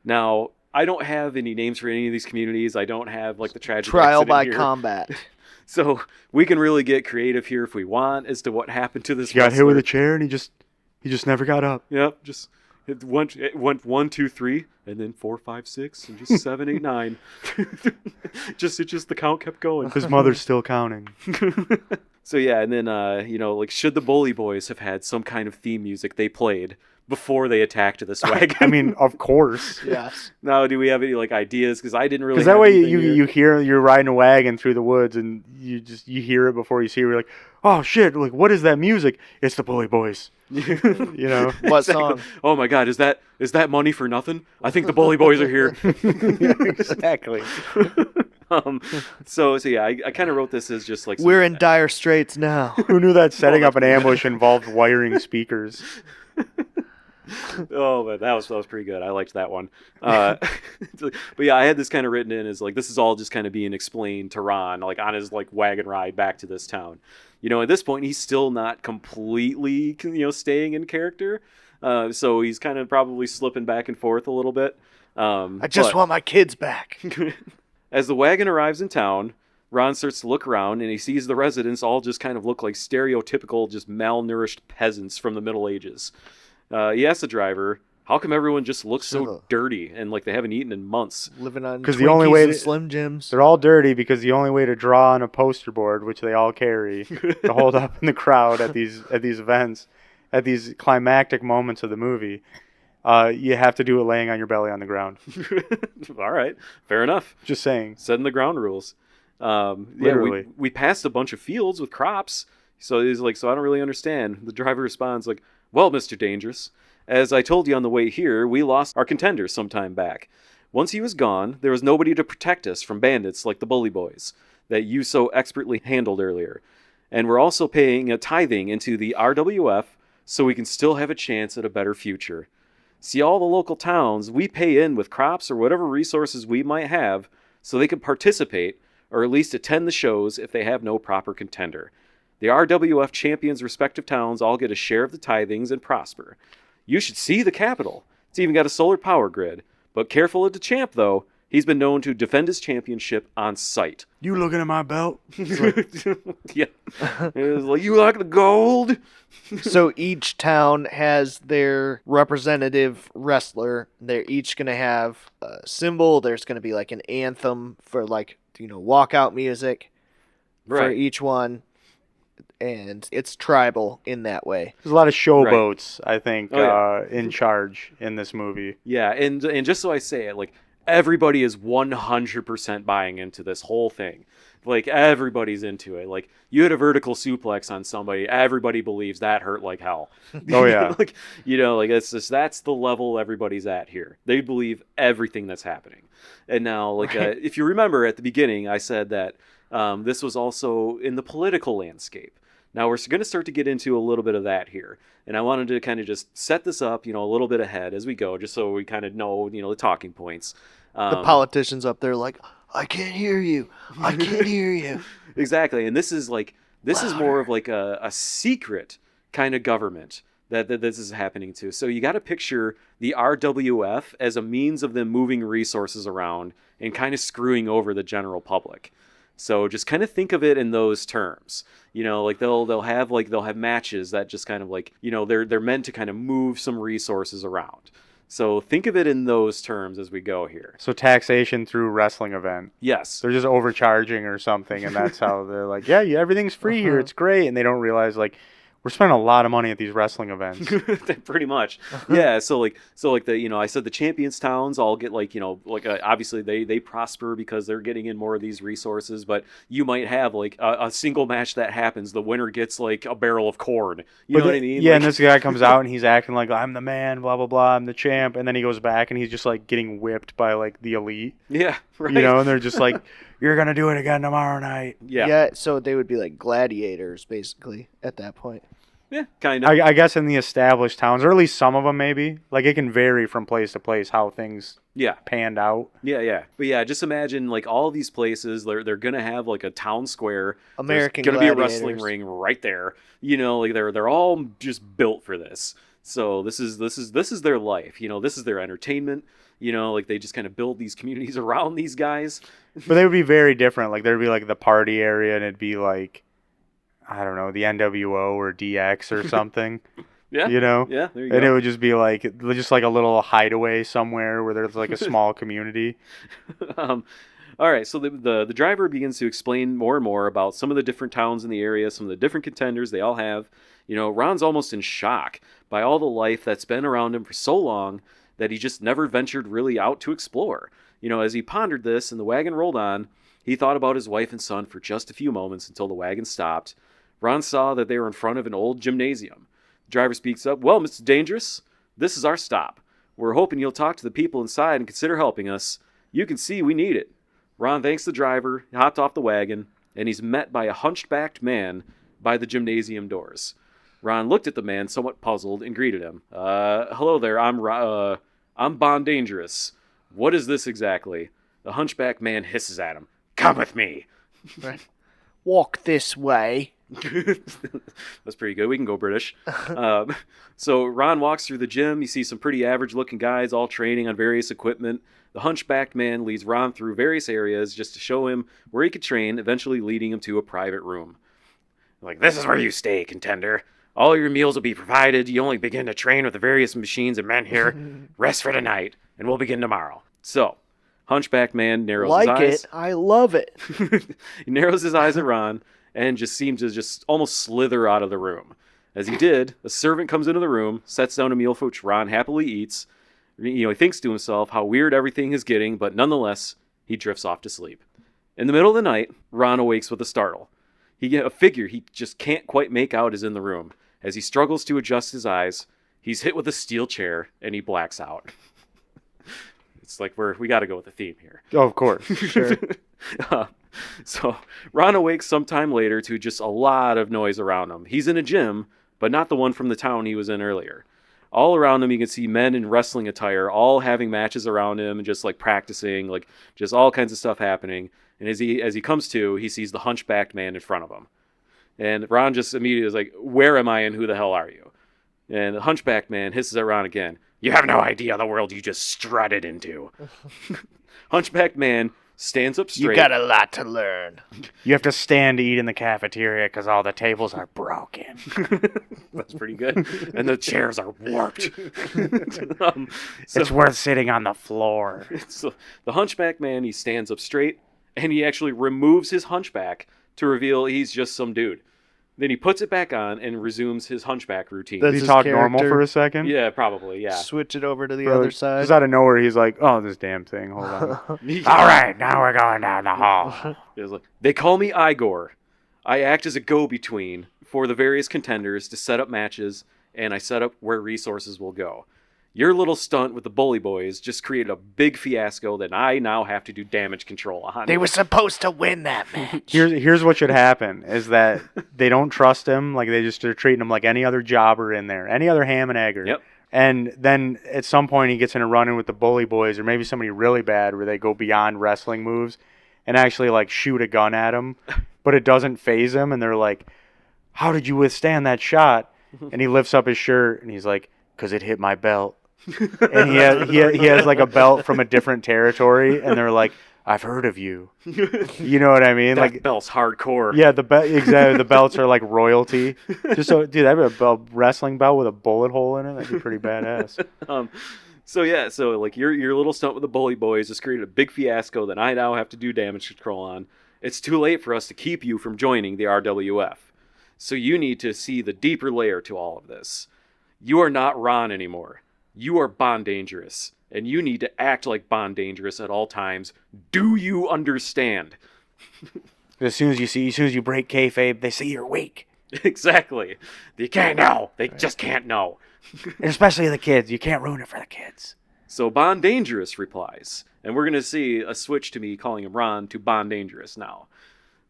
Now, I don't have any names for any of these communities. I don't have like the tragic trial by here. combat. So we can really get creative here if we want as to what happened to this. He got hit with a chair and he just never got up. Yep. It went 1, 2, 3, and then 4, 5, 6, and just 7, 8, 9. It's just the count kept going. His mother's still counting. So yeah, and then should the Bully Boys have had some kind of theme music they played before they attacked this wagon? I mean, of course. Yes. Now, do we have any ideas? Because I didn't really. Because that way you hear you're riding a wagon through the woods and you hear it before you see it. You're like, oh shit! Like, what is that music? It's the Bully Boys. What song? Oh my God! Is that money for nothing? I think the Bully Boys are here. Exactly. So yeah, I kind of wrote this as just like we're in dire straits now. Who knew that setting up an ambush involved wiring speakers? Oh, but that was pretty good. I liked that one. But yeah, I had this kind of written in as like this is all just kind of being explained to Ron, like on his like wagon ride back to this town. At this point, he's still not completely, staying in character. So he's kind of probably slipping back and forth a little bit. I just want my kids back. As the wagon arrives in town, Ron starts to look around and he sees the residents all just kind of look like stereotypical, just malnourished peasants from the Middle Ages. He asks the driver, how come everyone just looks so dirty and like they haven't eaten in months? Living on the only way and Slim Jims. They're all dirty because the only way to draw on a poster board, which they all carry, to hold up in the crowd at these events, at these climactic moments of the movie, you have to do it laying on your belly on the ground. All right, fair enough. Just saying. Setting the ground rules. Literally. Yeah, we passed a bunch of fields with crops. So he's like, so I don't really understand. The driver responds like, well, Mr. Dangerous, as I told you on the way here, we lost our contender some time back. Once he was gone, there was nobody to protect us from bandits like the bully boys that you so expertly handled earlier. And we're also paying a tithing into the RWF so we can still have a chance at a better future. See, all the local towns, we pay in with crops or whatever resources we might have so they can participate or at least attend the shows if they have no proper contender. The RWF champions' respective towns all get a share of the tithings and prosper. You should see the capital. It's even got a solar power grid. But careful of the champ, though. He's been known to defend his championship on sight. You looking at my belt? Yeah. It was like, you like the gold? So each town has their representative wrestler. They're each going to have a symbol. There's going to be like an anthem for like, walkout music for each one. And it's tribal in that way. There's a lot of showboats, I think, in charge in this movie. Yeah, and just so I say it, like, everybody is 100% buying into this whole thing. Like, everybody's into it. Like, you had a vertical suplex on somebody, everybody believes that hurt like hell. Oh, yeah. It's just, that's the level everybody's at here. They believe everything that's happening. And now, if you remember at the beginning, I said that this was also in the political landscape. Now we're going to start to get into a little bit of that here. And I wanted to kind of just set this up, a little bit ahead as we go, just so we kind of know, the talking points. The politicians up there like, I can't hear you. I can't hear you. Exactly. And this is more of like a secret kind of government that this is happening to. So you got to picture the RWF as a means of them moving resources around and kind of screwing over the general public. So just kind of think of it in those terms. They'll have matches that just kind of like, they're meant to kind of move some resources around. So think of it in those terms as we go here. So taxation through wrestling event. Yes. They're just overcharging or something, and that's how they're like, yeah, everything's free here. It's great. And they don't realize, like, we're spending a lot of money at these wrestling events. Pretty much. Yeah. So I said the champions towns all get obviously they prosper because they're getting in more of these resources, but you might have like a single match that happens. The winner gets like a barrel of corn. You know what I mean? Yeah. And this guy comes out and he's acting like, I'm the man, blah, blah, blah. I'm the champ. And then he goes back and he's just like getting whipped by like the elite. Yeah. Right. And they're just like, you're going to do it again tomorrow night. Yeah. Yeah. So they would be like gladiators basically at that point. Yeah, kind of. I guess in the established towns, or at least some of them maybe. Like, it can vary from place to place how things panned out. Yeah. But yeah, just imagine, like, all these places, they're going to have, like, a town square. American There's going to be a gladiators. wrestling ring right there. They're all just built for this. So this is their life. This is their entertainment. They just kind of build these communities around these guys. But they would be very different. Like, there'd be, like, the party area, and it'd be, like, I don't know, the NWO or DX or something. Yeah. Yeah, there you go. And it would just be like a little hideaway somewhere where there's like a small community. All right, so the driver begins to explain more and more about some of the different towns in the area, some of the different contenders they all have. Ron's almost in shock by all the life that's been around him for so long that he just never ventured really out to explore. As he pondered this and the wagon rolled on, he thought about his wife and son for just a few moments until the wagon stopped. Ron saw that they were in front of an old gymnasium. The driver speaks up, well, Mr. Dangerous, this is our stop. We're hoping you'll talk to the people inside and consider helping us. You can see we need it. Ron thanks the driver, he hopped off the wagon, and he's met by a hunchbacked man by the gymnasium doors. Ron looked at the man, somewhat puzzled, and greeted him. Hello there, I'm Bond Dangerous. What is this exactly? The hunchback man hisses at him. Come with me. Right. Walk this way. That's pretty good. We can go British. So Ron walks through the gym. You see some pretty average-looking guys all training on various equipment. The hunchbacked man leads Ron through various areas just to show him where he could train, eventually leading him to a private room. Like, this is where you stay, contender. All your meals will be provided. You only begin to train with the various machines and men here. Rest for tonight, and we'll begin tomorrow. So, hunchback man narrows his eyes. I love it. He narrows his eyes at Ron and just seems to just almost slither out of the room. As he did, a servant comes into the room, sets down a meal for which Ron happily eats. He thinks to himself how weird everything is getting, but nonetheless, he drifts off to sleep. In the middle of the night, Ron awakes with a startle. A figure he just can't quite make out is in the room. As he struggles to adjust his eyes, he's hit with a steel chair, and he blacks out. It's like we got to go with the theme here. Oh, of course. Sure. So Ron awakes sometime later to just a lot of noise around him. He's in a gym, but not the one from the town he was in earlier. All around him, you can see men in wrestling attire, all having matches around him and just like practicing, like just all kinds of stuff happening. And as he comes to, he sees the hunchbacked man in front of him. And Ron just immediately is like, where am I and who the hell are you? And the hunchbacked man hisses at Ron again. You have no idea the world you just strutted into. Hunchbacked man stands up straight. You got a lot to learn. You have to stand to eat in the cafeteria because all the tables are broken. That's pretty good. And the chairs are warped. It's worth sitting on the floor. So the hunchback man, he stands up straight, and he actually removes his hunchback to reveal he's just some dude. Then he puts it back on and resumes his hunchback routine. That's Did he his talk character. normal for a second? Yeah, probably, yeah. Switch it over to the Really? other side. Just out of nowhere, he's like, oh, this damn thing. Hold on. All right, now we're going down the hall. He was like, they call me Igor. I act as a go-between for the various contenders to set up matches, and I set up where resources will go. Your little stunt with the bully boys just created a big fiasco that I now have to do damage control on. They were supposed to win that match. Here's what should happen is that they don't trust him. Like they're treating him like any other jobber in there, any other ham and egger. Yep. And then at some point he gets in a run-in with the bully boys or maybe somebody really bad where they go beyond wrestling moves and actually like shoot a gun at him, but it doesn't phase him. And they're like, how did you withstand that shot? And he lifts up his shirt and he's like, because it hit my belt. And he has like a belt from a different territory, and they're like, "I've heard of you." You know what I mean? That like belt's hardcore. Yeah, exactly. The belts are like royalty. Just so, dude, that'd be a wrestling belt with a bullet hole in it. That'd be pretty badass. So like your little stunt with the bully boys just created a big fiasco that I now have to do damage control on. It's too late for us to keep you from joining the RWF. So you need to see the deeper layer to all of this. You are not Ron anymore. You are Bond Dangerous, and you need to act like Bond Dangerous at all times. Do you understand? As soon as you break kayfabe, they say you're weak. Exactly. They can't know. They just can't know. And especially the kids. You can't ruin it for the kids. So Bond Dangerous replies, and we're going to see a switch to me calling him Ron to Bond Dangerous now.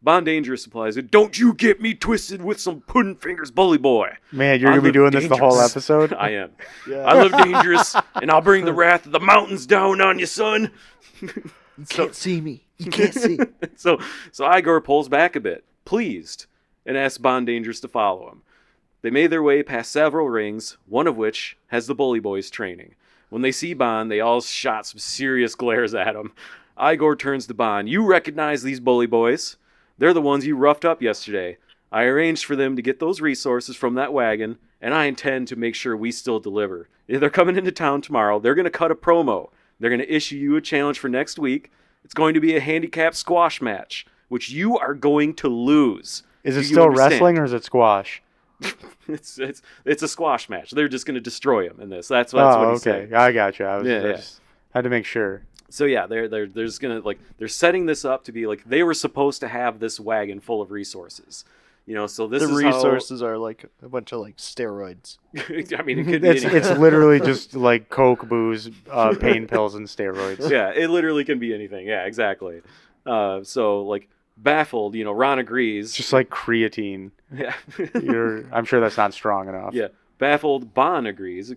Bond Dangerous replies, don't you get me twisted with some pudding fingers bully boy. Man, you're going to be doing this the whole episode? I am. Yeah. I live dangerous, and I'll bring the wrath of the mountains down on you, son. You can't see me. You can't see. So Igor pulls back a bit, pleased, and asks Bond Dangerous to follow him. They made their way past several rings, one of which has the bully boys training. When they see Bond, they all shot some serious glares at him. Igor turns to Bond. You recognize these bully boys? They're the ones you roughed up yesterday. I arranged for them to get those resources from that wagon, and I intend to make sure we still deliver. If they're coming into town tomorrow, they're going to cut a promo. They're going to issue you a challenge for next week. It's going to be a handicap squash match, which you are going to lose. Is it still wrestling or is it squash? It's a squash match. They're just going to destroy him in this. That's what he's saying. I got you. I just had to make sure. So yeah, they're just gonna they're setting this up to be like they were supposed to have this wagon full of resources, So this the is resources are like a bunch of like steroids. I mean, it could be it's literally just like Coke, booze, pain pills, and steroids. Yeah, it literally can be anything. Yeah, exactly. So like Baffled, Ron agrees. It's just like creatine. Yeah. I'm sure that's not strong enough. Yeah. Baffled, Bon agrees,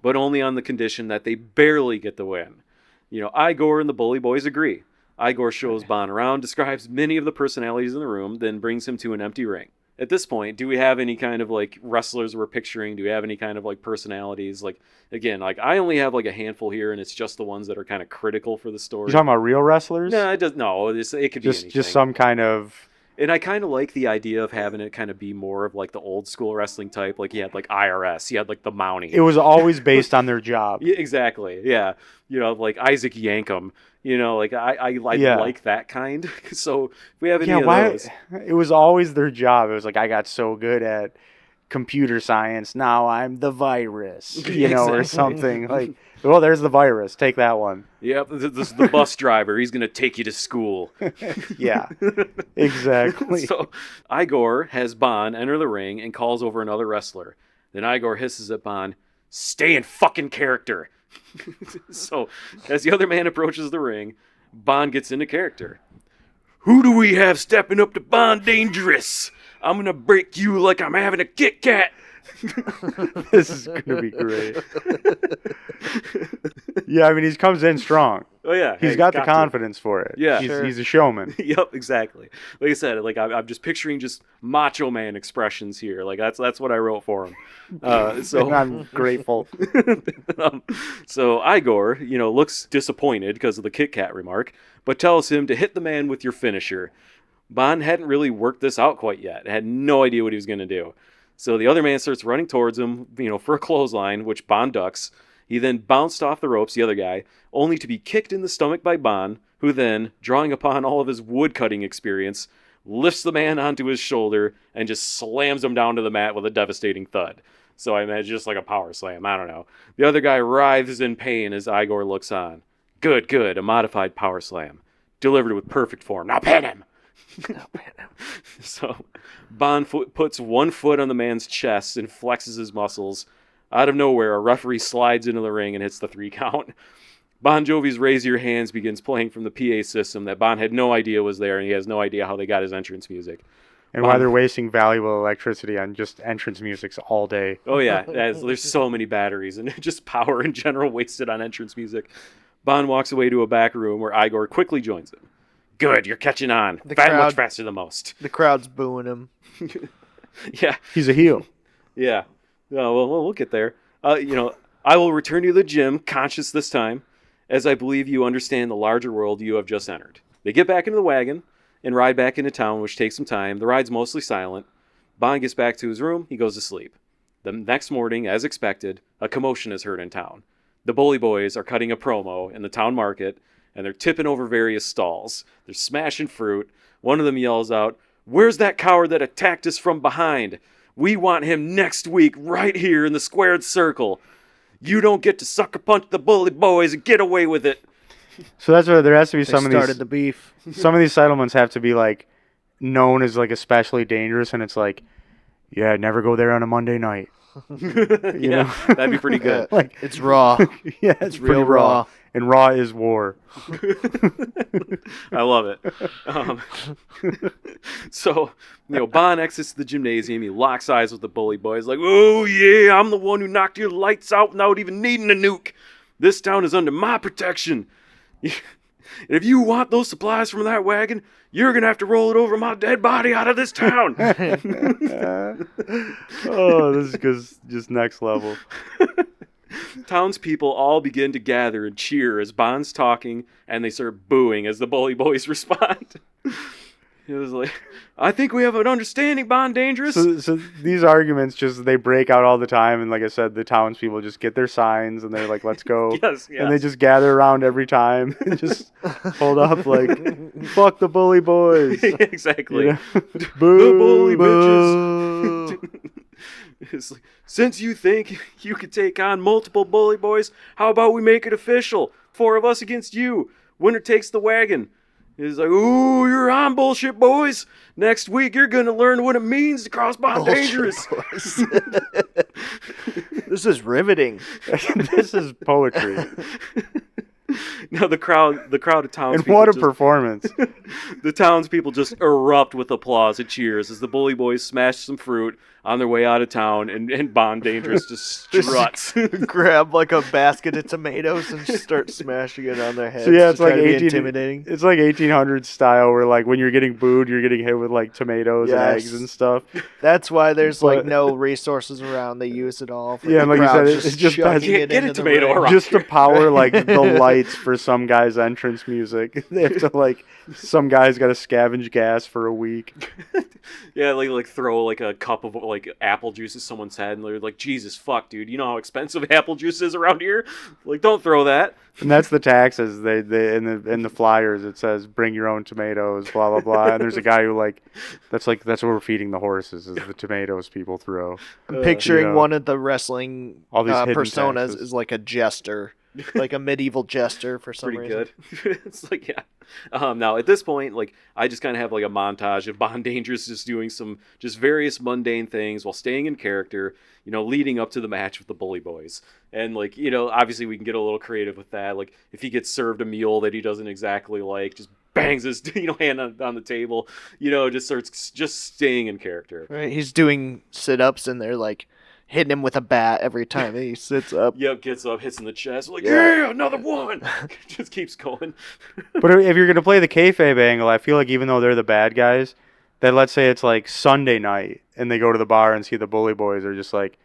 but only on the condition that they barely get the win. Igor and the Bully Boys agree. Igor shows Bon around, describes many of the personalities in the room, then brings him to an empty ring. At this point, do we have any kind of like wrestlers we're picturing? Do we have any kind of like personalities? Like, again, like I only have like a handful here, and it's just the ones that are kind of critical for the story. You talking about real wrestlers? No, it does. No, it could be anything. Just some kind of. And I kind of like the idea of having it kind of be more of like the old school wrestling type. Like you had like IRS, you had like the Mountie. It was always based on their job. Yeah, exactly. Yeah, like Isaac Yankem. Like I like that kind. So if we have any of those, it was always their job. It was like I got so good at computer science, now I'm the virus, Exactly. or something like. Well, there's the virus. Take that one. Yep, this is the bus driver. He's gonna take you to school. Yeah, exactly. So Igor has Bon enter the ring and calls over another wrestler. Then Igor hisses at Bon, "Stay in fucking character." So as the other man approaches the ring, Bon gets into character. "Who do we have stepping up to Bon Dangerous? I'm gonna break you like I'm having a Kit Kat." This is gonna be great. Yeah, I mean, he comes in strong. Oh yeah, He's got the confidence for it. Yeah, he's a showman. Yep, exactly. Like I said, like I'm just picturing just macho man expressions here. Like that's what I wrote for him. So And I'm grateful. So Igor, looks disappointed because of the Kit Kat remark, but tells him to hit the man with your finisher. Bon hadn't really worked this out quite yet. Had no idea what he was going to do. So the other man starts running towards him, for a clothesline, which Bon ducks. He then bounced off the ropes, the other guy, only to be kicked in the stomach by Bon, who then, drawing upon all of his woodcutting experience, lifts the man onto his shoulder and just slams him down to the mat with a devastating thud. So I imagine just like a power slam. I don't know. The other guy writhes in pain as Igor looks on. Good. A modified power slam. Delivered with perfect form. Now pin him! So Bon puts one foot on the man's chest and flexes his muscles. Out of nowhere, a referee slides into the ring and hits the 3 count. Bon Jovi's Raise Your Hands begins playing from the PA system that Bon had no idea was there, and he has no idea how they got his entrance music. And why they're wasting valuable electricity on just entrance music all day. Oh yeah, there's so many batteries and just power in general wasted on entrance music. Bon walks away to a back room where Igor quickly joins him. Good, you're catching on. Much faster than most. The crowd's booing him. Yeah. He's a heel. Yeah. Well, we'll get there. I will return to the gym, conscious this time, as I believe you understand the larger world you have just entered. They get back into the wagon and ride back into town, which takes some time. The ride's mostly silent. Bon gets back to his room. He goes to sleep. The next morning, as expected, a commotion is heard in town. The Bully Boys are cutting a promo in the town market, and they're tipping over various stalls. They're smashing fruit. One of them yells out, "Where's that coward that attacked us from behind? We want him next week right here in the squared circle. You don't get to sucker punch the Bully Boys and get away with it." So that's where there has to be some of started these. the beef. Some of these settlements have to be like known as like especially dangerous, and it's like, yeah, never go there on a Monday night. You know? That'd be pretty good. Like It's raw. yeah, it's real pretty raw. raw. And raw is war. I love it. So, Bon exits the gymnasium. He locks eyes with the Bully Boys like, "Oh, yeah, I'm the one who knocked your lights out without even needing a nuke. This town is under my protection. If you want those supplies from that wagon, you're going to have to roll it over my dead body out of this town." Oh, this is just next level. Townspeople all begin to gather and cheer as Bon's talking, and they start booing as the Bully Boys respond. It was like, "I think we have an understanding, Bon Dangerous." So these arguments they break out all the time, and like I said, the townspeople just get their signs and they're like, "Let's go!" Yes. And they just gather around every time and just hold up like, "Fuck the Bully Boys!" Exactly. You know? The Bully Boo. bitches. It's like, "Since you think you could take on multiple Bully Boys, how about we make it official? 4 of us against you. Winner takes the wagon." He's like, "Ooh, you're on, bullshit boys. Next week, you're going to learn what it means to cross Bon Dangerous." This is riveting. This is poetry. No, the crowd of And townspeople. what a performance. The townspeople just erupt with applause and cheers as the bully boys smash some fruit on their way out of town, and Bond Dangerous just struts. Grab like a basket of tomatoes and just start smashing it on their heads. So yeah, it's to like try to be 18 intimidating. It's like 1800s style where like when you're getting booed, you're getting hit with like tomatoes and Yes. eggs and stuff. That's why there's like But- no resources around. They use it all. For Yeah, the like you crowd said, it's just chucking Get- it get a into the tomato ring. around. Just to power like the lights for some guy's entrance music. They have to like some guy's got to scavenge gas for a week. Yeah, like throw like a cup of like apple juice at someone's head, and they're like, Jesus fuck, dude, you know how expensive apple juice is around here? Like, don't throw that. And that's the taxes. They in the flyers it says bring your own tomatoes, blah blah blah. And there's a guy who that's what we're feeding the horses is the tomatoes people throw. I'm picturing you know, one of the wrestling all these hidden personas taxes. is like a jester, like a medieval jester for some Pretty reason. good. It's like, yeah. Now at this point, like, I just kind of have like a montage of Bond Dangerous just doing some just various mundane things while staying in character, leading up to the match with the Bully Boys. And like, obviously we can get a little creative with that. Like if he gets served a meal that he doesn't exactly like, just bangs his hand on the table, just starts just staying in character. Right, he's doing sit-ups and they're like hitting him with a bat every time he sits up. Yep, gets up, hits in the chest, like, Yeah. yeah, another one. Just keeps going. But if you're gonna play the kayfabe angle, I feel like even though they're the bad guys, that let's say it's like Sunday night and they go to the bar and see the Bully Boys, are just like,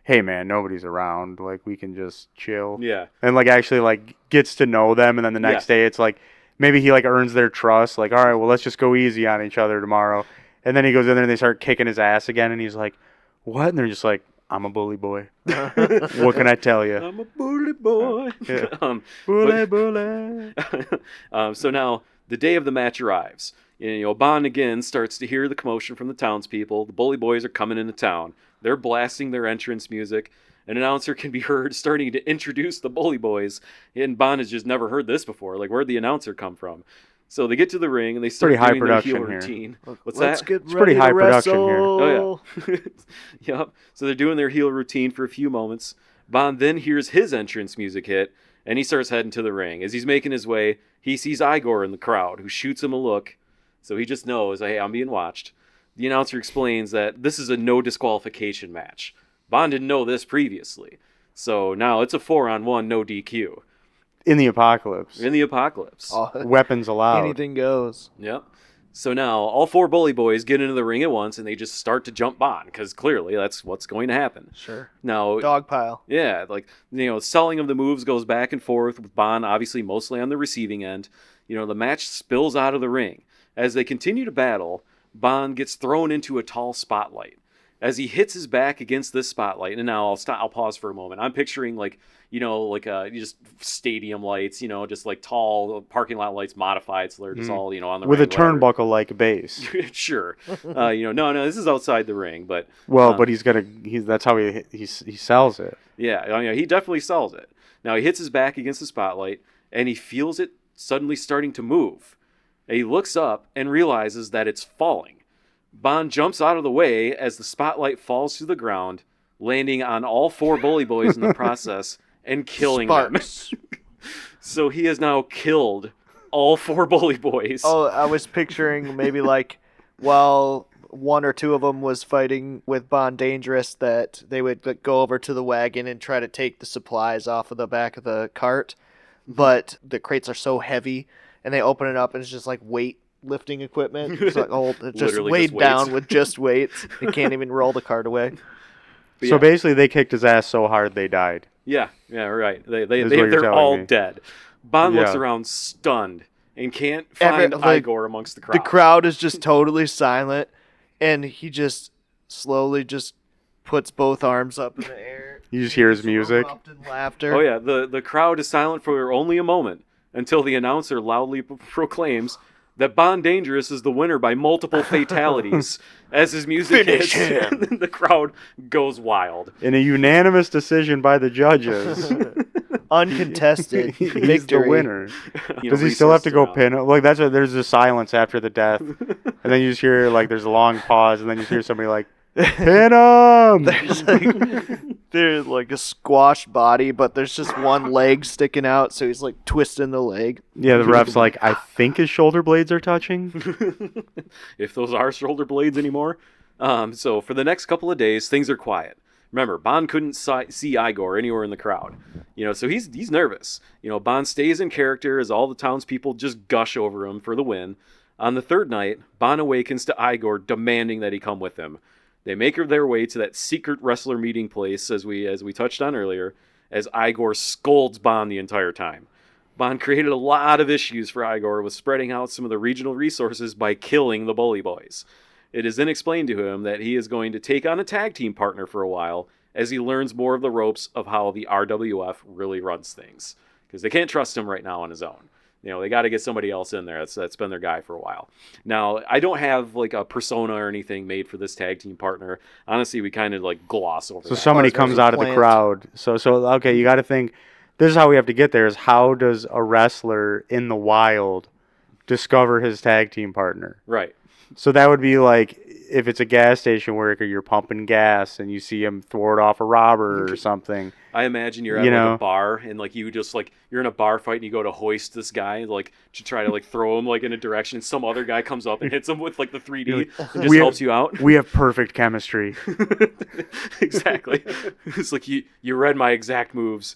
hey man, nobody's around, like we can just chill. Yeah. And like actually like gets to know them, and then the next day it's like maybe he like earns their trust, like all right, well let's just go easy on each other tomorrow. And then he goes in there and they start kicking his ass again, and he's like, what? And they're just like, I'm a bully boy. What can I tell you? I'm a bully boy. Yeah. Bully. So now the day of the match arrives. Bond again starts to hear the commotion from the townspeople. The Bully Boys are coming into town. They're blasting their entrance music. An announcer can be heard starting to introduce the Bully Boys. And Bond has just never heard this before. Like, where'd the announcer come from? So they get to the ring and they start Pretty high doing their production heel here. routine. What's Let's that? get It's pretty ready high to production here. wrestle. Oh, yeah. Yep. So they're doing their heel routine for a few moments. Bond then hears his entrance music hit, and he starts heading to the ring. As he's making his way, he sees Igor in the crowd, who shoots him a look. So he just knows, hey, I'm being watched. The announcer explains that this is a no disqualification match. Bond didn't know this previously. So now it's a 4-on-1, no DQ. In the apocalypse. In the apocalypse. Weapons allowed. Anything goes. Yep. So now all 4 Bully Boys get into the ring at once, and they just start to jump Bond, because clearly that's what's going to happen. Sure. Now, Dog pile. yeah, like, selling of the moves goes back and forth with Bond obviously mostly on the receiving end. The match spills out of the ring. As they continue to battle, Bond gets thrown into a tall spotlight. As he hits his back against this spotlight, and now I'll pause for a moment. I'm picturing like just stadium lights, just like tall parking lot lights modified, so they're just all on the with ring, a turnbuckle like base. Sure. No, this is outside the ring, but But that's how he sells it. yeah, he definitely sells it. Now he hits his back against the spotlight, and he feels it suddenly starting to move. And he looks up and realizes that it's falling. Bond jumps out of the way as the spotlight falls to the ground, landing on all 4 Bully Boys in the process and killing Sparks. them. So he has now killed all 4 Bully Boys. Oh, I was picturing maybe like while one or two of them was fighting with Bond Dangerous, that they would go over to the wagon and try to take the supplies off of the back of the cart, but the crates are so heavy, and they open it up and it's just like weight lifting equipment. It's like it's just Literally weighed just down weights. with just weights. They can't even roll the cart away. But So yeah. basically, they kicked his ass so hard they died. Yeah, right. Is what you're They're telling all me. dead. Bond looks Yeah. around stunned and can't find Igor amongst the crowd. The crowd is just totally silent, and he just slowly just puts both arms up in the air. You just hear his Just music. erupt in laughter. Oh yeah, the crowd is silent for only a moment until the announcer loudly proclaims that Bond Dangerous is the winner by multiple fatalities. As his music Finish hits, him. the crowd goes wild. In a unanimous decision by the judges, Uncontested he's victory. the winner. You Does know, he still have to go researched pin him? Like that's there's a silence after the death, and then you just hear like there's a long pause, and then you hear somebody like pin him. There's like They're like a squashed body, but there's just one leg sticking out, so he's like twisting the leg. Yeah, the ref's like, I think his shoulder blades are touching. If those are shoulder blades anymore. So for the next couple of days, things are quiet. Remember, Bond couldn't see Igor anywhere in the crowd. So he's nervous. Bond stays in character as all the townspeople just gush over him for the win. On the third night, Bond awakens to Igor demanding that he come with him. They make their way to that secret wrestler meeting place, as we touched on earlier, as Igor scolds Bond the entire time. Bond created a lot of issues for Igor with spreading out some of the regional resources by killing the Bully Boys. It is then explained to him that he is going to take on a tag team partner for a while as he learns more of the ropes of how the RWF really runs things. Because they can't trust him right now on his own. They got to get somebody else in there that's been their guy for a while. Now, I don't have like a persona or anything made for this tag team partner. Honestly, we kind of like gloss over that. So somebody comes out of the crowd. So okay, you got to think, this is how we have to get there, is how does a wrestler in the wild discover his tag team partner? Right. So that would be like if it's a gas station worker, you're pumping gas and you see him thwart off a robber or something. I imagine you're at like a bar and like you just like you're in a bar fight and you go to hoist this guy like to try to like throw him like in a direction and some other guy comes up and hits him with like the 3D and just helps you out. We have perfect chemistry. Exactly. It's like you read my exact moves.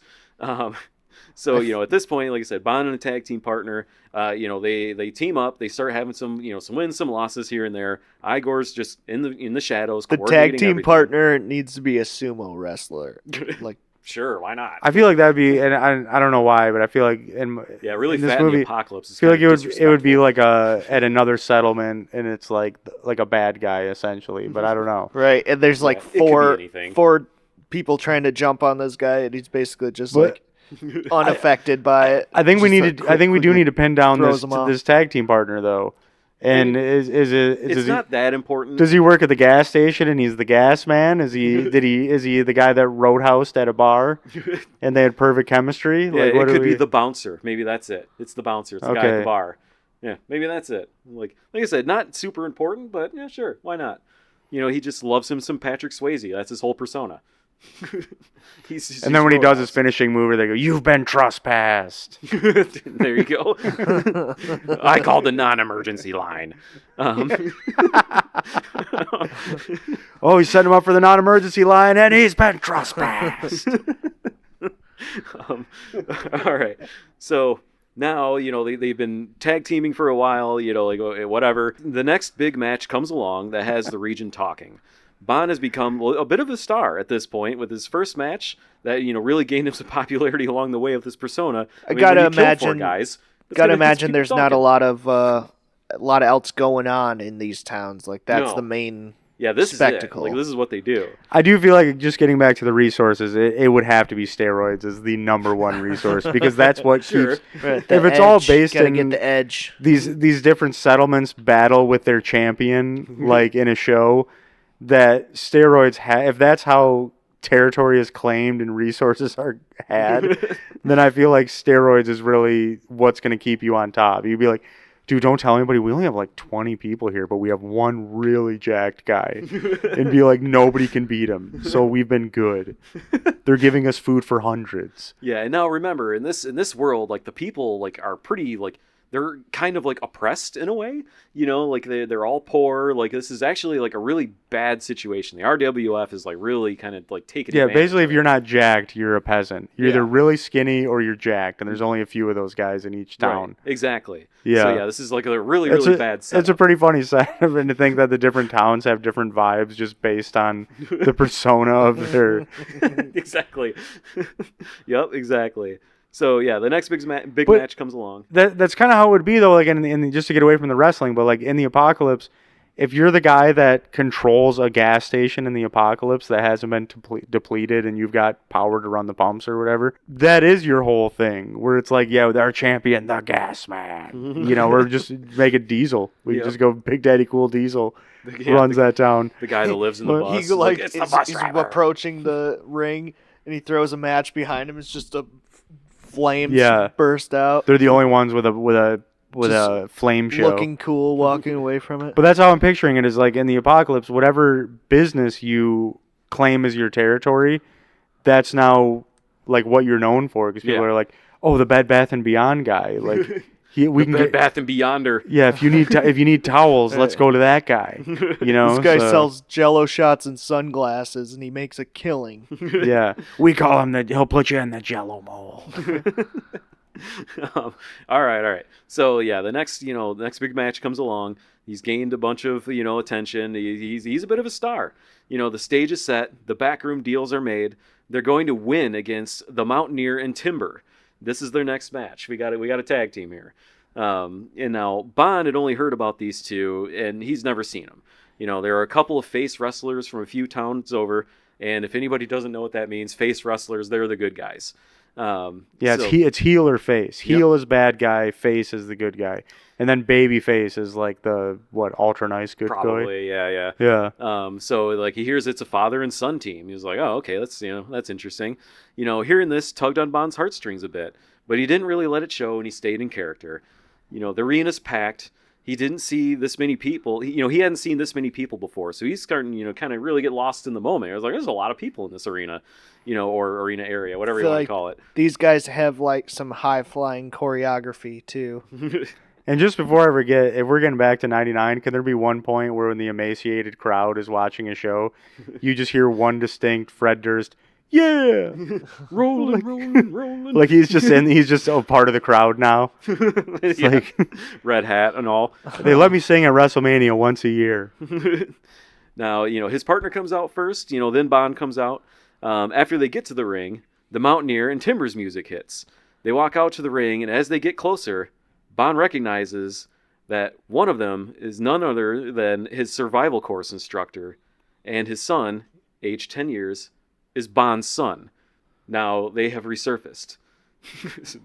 So, at this point, like I said, Bond and a tag team partner, they team up. They start having some wins, some losses here and there. Igor's just in the shadows. The tag team partner needs to be a sumo wrestler. Like, sure, why not? I feel like that'd be, and I don't know why, but I feel like really in this fat movie, in the apocalypse. I feel like it would be like at another settlement, and it's like a bad guy essentially, but I don't know. Right, and there's like four people trying to jump on this guy, and he's basically just unaffected by it. I think we do need to pin down this tag team partner though. And it's not that important. Does he work at the gas station and he's the gas man? Is he the guy that roadhoused at a bar and they had perfect chemistry? Yeah, it could be the bouncer. Maybe that's it. It's the bouncer. It's the guy at the bar. Yeah, maybe that's it. Like I said, not super important, but yeah, sure, why not? He just loves him some Patrick Swayze. That's his whole persona. And then when he does his finishing move, they go, "You've been trespassed." There you go. I called the non-emergency line. Oh, he set him up for the non-emergency line, and he's been trespassed. All right. So now, they've been tag teaming for a while, like whatever. The next big match comes along that has the region talking. Bond has become a bit of a star at this point with his first match that really gained him some popularity along the way of this persona. I gotta imagine, there's not a lot of else going on in these towns. Like that's the main spectacle. Is it. Like this is what they do. I do feel like just getting back to the resources, it would have to be steroids as the number one resource because that's what keeps. Right, if it's all based in get the edge, these different settlements battle with their champion like in a show. That steroids if that's how territory is claimed and resources are had, then I feel like steroids is really what's going to keep you on top. You'd be like, dude, don't tell anybody. We only have like 20 people here, but we have one really jacked guy. And be like, nobody can beat him. So we've been good. They're giving us food for hundreds. Yeah, and now remember, in this world, like the people like are pretty like they're kind of like oppressed in a way, like they're all poor. Like this is actually like a really bad situation. The RWF is like really kind of like taking advantage. Yeah, basically if you're not jacked, you're a peasant. You're either really skinny or you're jacked, and there's only a few of those guys in each town. Right, exactly. Yeah. So this is like a really bad setup. It's a pretty funny setup, and to think that the different towns have different vibes just based on the persona of their... Exactly. Yep, exactly. So the next big match comes along. That's kind of how it would be though. Like in just to get away from the wrestling, but like in the apocalypse, if you're the guy that controls a gas station in the apocalypse that hasn't been depleted and you've got power to run the pumps or whatever, that is your whole thing. Where it's like, with our champion, the gas man. We're just make it Diesel. We just go Big Daddy Cool Diesel. Runs that town. The guy that lives in the bus. He's approaching the ring and he throws a match behind him. It's just a flames burst out. They're the only ones with a flame show. Looking cool, walking away from it. But that's how I'm picturing it, is like in the apocalypse, whatever business you claim as your territory, that's now like what you're known for, because people Yeah. are like, oh, the Bed Bath and Beyond guy. Like, we can Bed get. Bath and Beyonder. Yeah, if you need towels, let's go to that guy. You know, This guy so, sells Jello shots and sunglasses, and he makes a killing. Yeah, we call him he'll put you in the Jello mold. All right. So yeah, the next big match comes along. He's gained a bunch of attention. He's a bit of a star. The stage is set. The backroom deals are made. They're going to win against the Mountaineer and Timber. This is their next match. We got a tag team here. And now Bond had only heard about these two, and he's never seen them. There are a couple of face wrestlers from a few towns over, and if anybody doesn't know what that means, face wrestlers, they're the good guys. It's heel or face. Heel is bad guy, face is the good guy, and then baby face is like the ultra nice good guy. Probably, yeah. So like he hears it's a father and son team. He was like, oh, okay, that's interesting. Hearing this tugged on Bond's heartstrings a bit, but he didn't really let it show, and he stayed in character. The arena's packed. He didn't see this many people. He hadn't seen this many people before, so he's starting, kind of really get lost in the moment. I was like, there's a lot of people in this arena, or arena area, whatever you want to call it. These guys have like some high flying choreography too. And just before I forget, if we're getting back to 99, can there be one point where when the emaciated crowd is watching a show, you just hear one distinct Fred Durst, yeah, rolling. Like he's just a part of the crowd now. It's like red hat and all. They let me sing at WrestleMania once a year. Now, his partner comes out first, then Bond comes out. After they get to the ring, the Mountaineer and Timber's music hits. They walk out to the ring, and as they get closer, Bond recognizes that one of them is none other than his survival course instructor, and his son, aged 10 years, is Bond's son. Now they have resurfaced.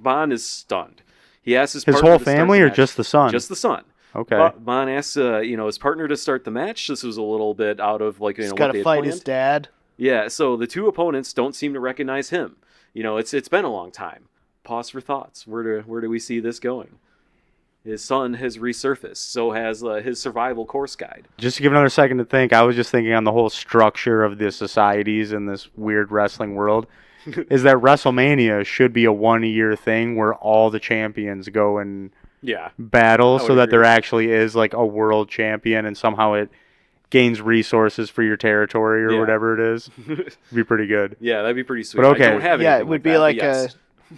Bond is stunned. He asks his whole family or just the son? Just the son. Okay. Bond asks his partner to start the match. This was a little bit out of He's what they had got to fight planned. his dad. Yeah, so the two opponents don't seem to recognize him. It's been a long time. Pause for thoughts. Where do we see this going? His son has resurfaced. So has his survival course guide. Just to give another second to think, I was just thinking on the whole structure of the societies in this weird wrestling world, is that WrestleMania should be a 1 year thing where all the champions go and battle so that there actually is like a world champion and somehow it gains resources for your territory or whatever it is. It'd be pretty good. Yeah, that'd be pretty sweet. But okay. I don't have Yeah, anything it would be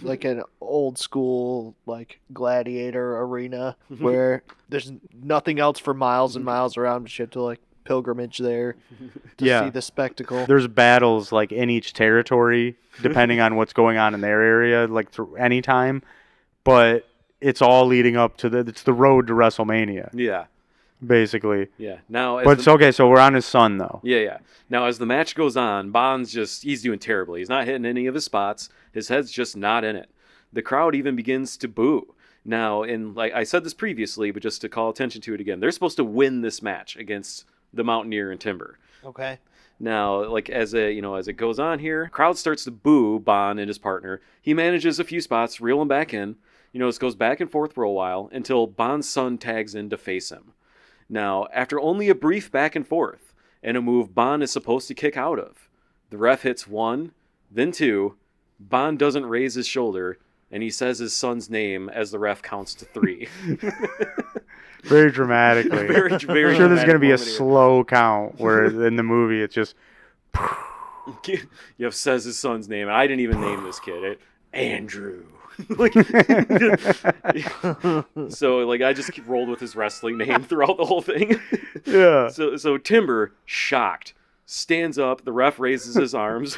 like an old school like gladiator arena where there's nothing else for miles and miles around, but you have to like pilgrimage there to see the spectacle. There's battles like in each territory depending on what's going on in their area, like through any time, but it's all leading up to it's the road to WrestleMania. Yeah. Basically. Yeah. Now, but it's okay. So we're on his son, though. Yeah. Now, as the match goes on, Bond's he's doing terribly. He's not hitting any of his spots. His head's just not in it. The crowd even begins to boo. Now, and like I said this previously, but just to call attention to it again, they're supposed to win this match against the Mountaineer and Timber. Okay. Now, like as it goes on here, crowd starts to boo Bond and his partner. He manages a few spots, reel him back in. This goes back and forth for a while until Bond's son tags in to face him. Now, after only a brief back and forth, and a move Bond is supposed to kick out of, the ref hits 1, then 2, Bond doesn't raise his shoulder, and he says his son's name as the ref counts to 3. Very dramatically. very I'm sure there's going to be a slow count, where in the movie it's just... says his son's name, and I didn't even name this kid. Andrew. So like I just rolled with his wrestling name throughout the whole thing. Yeah. So Timber, shocked, stands up. The ref raises his arms.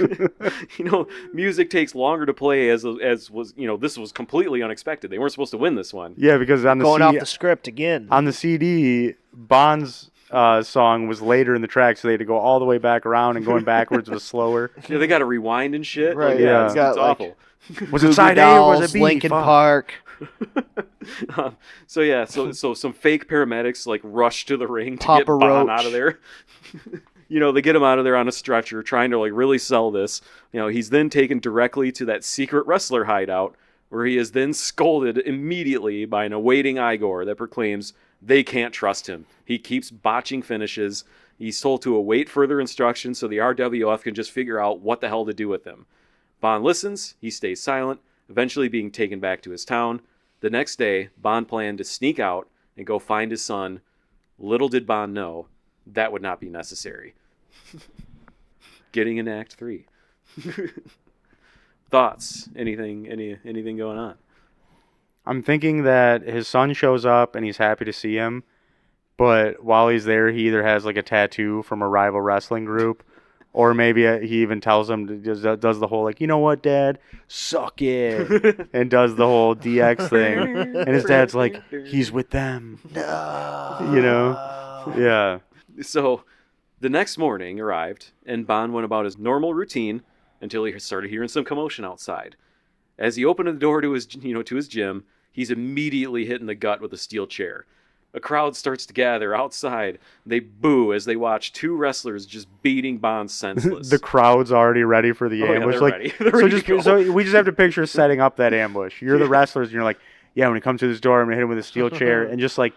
Music takes longer to play as was this was completely unexpected. They weren't supposed to win this one. Yeah, because on the going off the script again. On the CD, Bond's song was later in the track, so they had to go all the way back around, and going backwards was slower. Yeah, they got to rewind and shit. Right. It's awful. Was it side A or was it B? Lincoln Park. So some fake paramedics like rush to the ring to Papa get Bond Roach out of there. They get him out of there on a stretcher, trying to like really sell this. He's then taken directly to that secret wrestler hideout, where he is then scolded immediately by an awaiting Igor that proclaims they can't trust him. He keeps botching finishes. He's told to await further instructions so the RWF can just figure out what the hell to do with him. Bond listens, he stays silent, eventually being taken back to his town. The next day, Bond planned to sneak out and go find his son. Little did Bond know, that would not be necessary. Getting in Act 3. Thoughts? Anything going on? I'm thinking that his son shows up and he's happy to see him, but while he's there, he either has like a tattoo from a rival wrestling group, or maybe he even tells him, does the whole like, you know what, Dad, suck it, and does the whole DX thing, and his dad's like, he's with them, No. you know, yeah. So the next morning arrived, and Bond went about his normal routine until he started hearing some commotion outside. As he opened the door to his gym, he's immediately hit in the gut with a steel chair. A crowd starts to gather outside. They boo as they watch two wrestlers just beating Bond senseless. The crowd's already ready for the ambush. Yeah, they're like, ready. They're ready to go. So we just have to picture setting up that ambush. You're the wrestlers, and you're like, yeah, when he comes to this door, I'm gonna hit him with a steel chair, and just like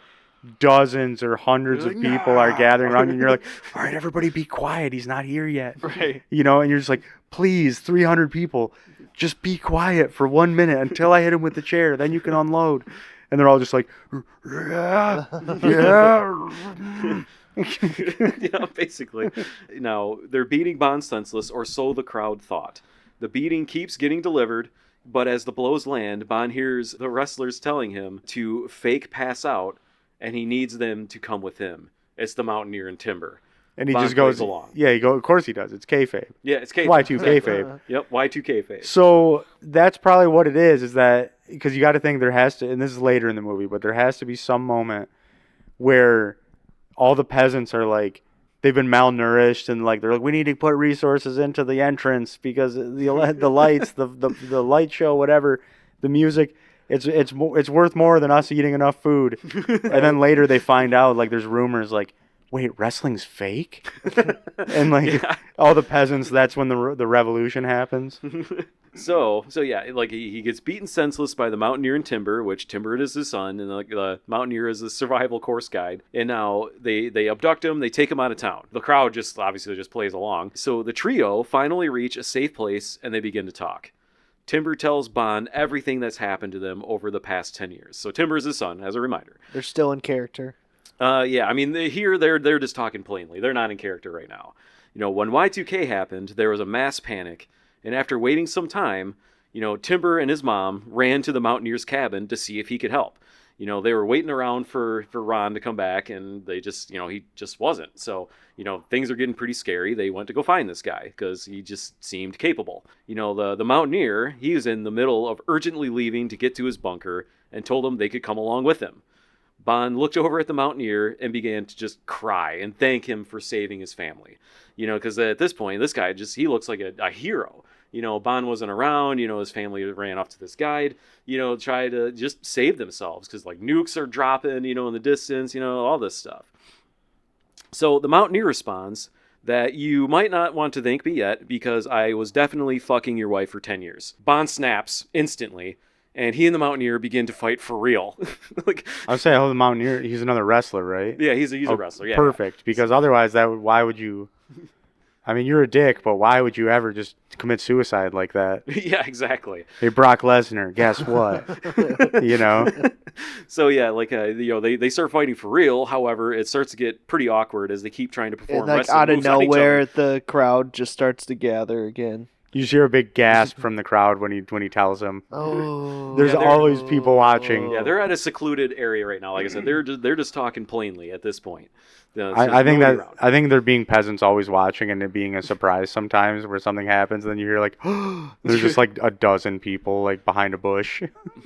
dozens or hundreds of people are gathering around you, and you're like, all right, everybody be quiet. He's not here yet. Right. You know, and you're just like, please, 300 people, just be quiet for 1 minute until I hit him with the chair. Then you can unload. And they're all just like, yeah, yeah. Yeah, basically. Now, they're beating Bond senseless, or so the crowd thought. The beating keeps getting delivered, but as the blows land, Bond hears the wrestlers telling him to fake pass out, and he needs them to come with him. It's the Mountaineer and Timber. And he Bond just goes plays along. Yeah, of course he does. It's kayfabe. Yeah, it's kayfabe. Y-2-Kayfabe. Yep, Y-2-Kayfabe. So that's probably what it is that, because you got to think there has to, and this is later in the movie, but there has to be some moment where all the peasants are like, they've been malnourished, and like they're like, we need to put resources into the entrance because the lights, the light show, whatever, the music, it's worth more than us eating enough food. And then later they find out, like, there's rumors like, wait, wrestling's fake? And like all the peasants, that's when the revolution happens. So yeah, like he gets beaten senseless by the Mountaineer and Timber, which Timber is his son, and the Mountaineer is the survival course guide. And now they abduct him, they take him out of town. The crowd just obviously just plays along. So the trio finally reach a safe place and they begin to talk. Timber tells Bond everything that's happened to them over the past 10 years. So Timber is his son, as a reminder. They're still in character. Yeah, I mean, they're just talking plainly. They're not in character right now. You know, when Y2K happened, there was a mass panic, and after waiting some time, you know, Timber and his mom ran to the Mountaineer's cabin to see if he could help. You know, they were waiting around for Ron to come back, and they just, you know, he just wasn't. So, you know, things are getting pretty scary. They went to go find this guy because he just seemed capable. You know, the Mountaineer, he was in the middle of urgently leaving to get to his bunker and told them they could come along with him. Bond looked over at the Mountaineer and began to just cry and thank him for saving his family. You know, because at this point, this guy he looks like a hero. You know, Bond wasn't around, you know, his family ran off to this guide, you know, try to just save themselves because, like, nukes are dropping, you know, in the distance, you know, all this stuff. So the Mountaineer responds that you might not want to thank me yet because I was definitely fucking your wife for 10 years. Bond snaps instantly, and he and the Mountaineer begin to fight for real. Like, I would say, the Mountaineer, he's another wrestler, right? Yeah, he's a wrestler. Yeah, perfect. Because otherwise, why would you? I mean, you're a dick, but why would you ever just commit suicide like that? Yeah, exactly. Hey, Brock Lesnar, guess what? You know. So yeah, like you know, they start fighting for real. However, it starts to get pretty awkward as they keep trying to perform And like wrestling out of moves on each nowhere, other. the crowd just starts to gather again. You just hear a big gasp from the crowd when he tells him. Oh, There's always people watching. Yeah, they're at a secluded area right now. Like I said, they're just talking plainly at this point. I think they're being peasants always watching, and it being a surprise sometimes where something happens, and then you hear like, there's just like a dozen people like behind a bush.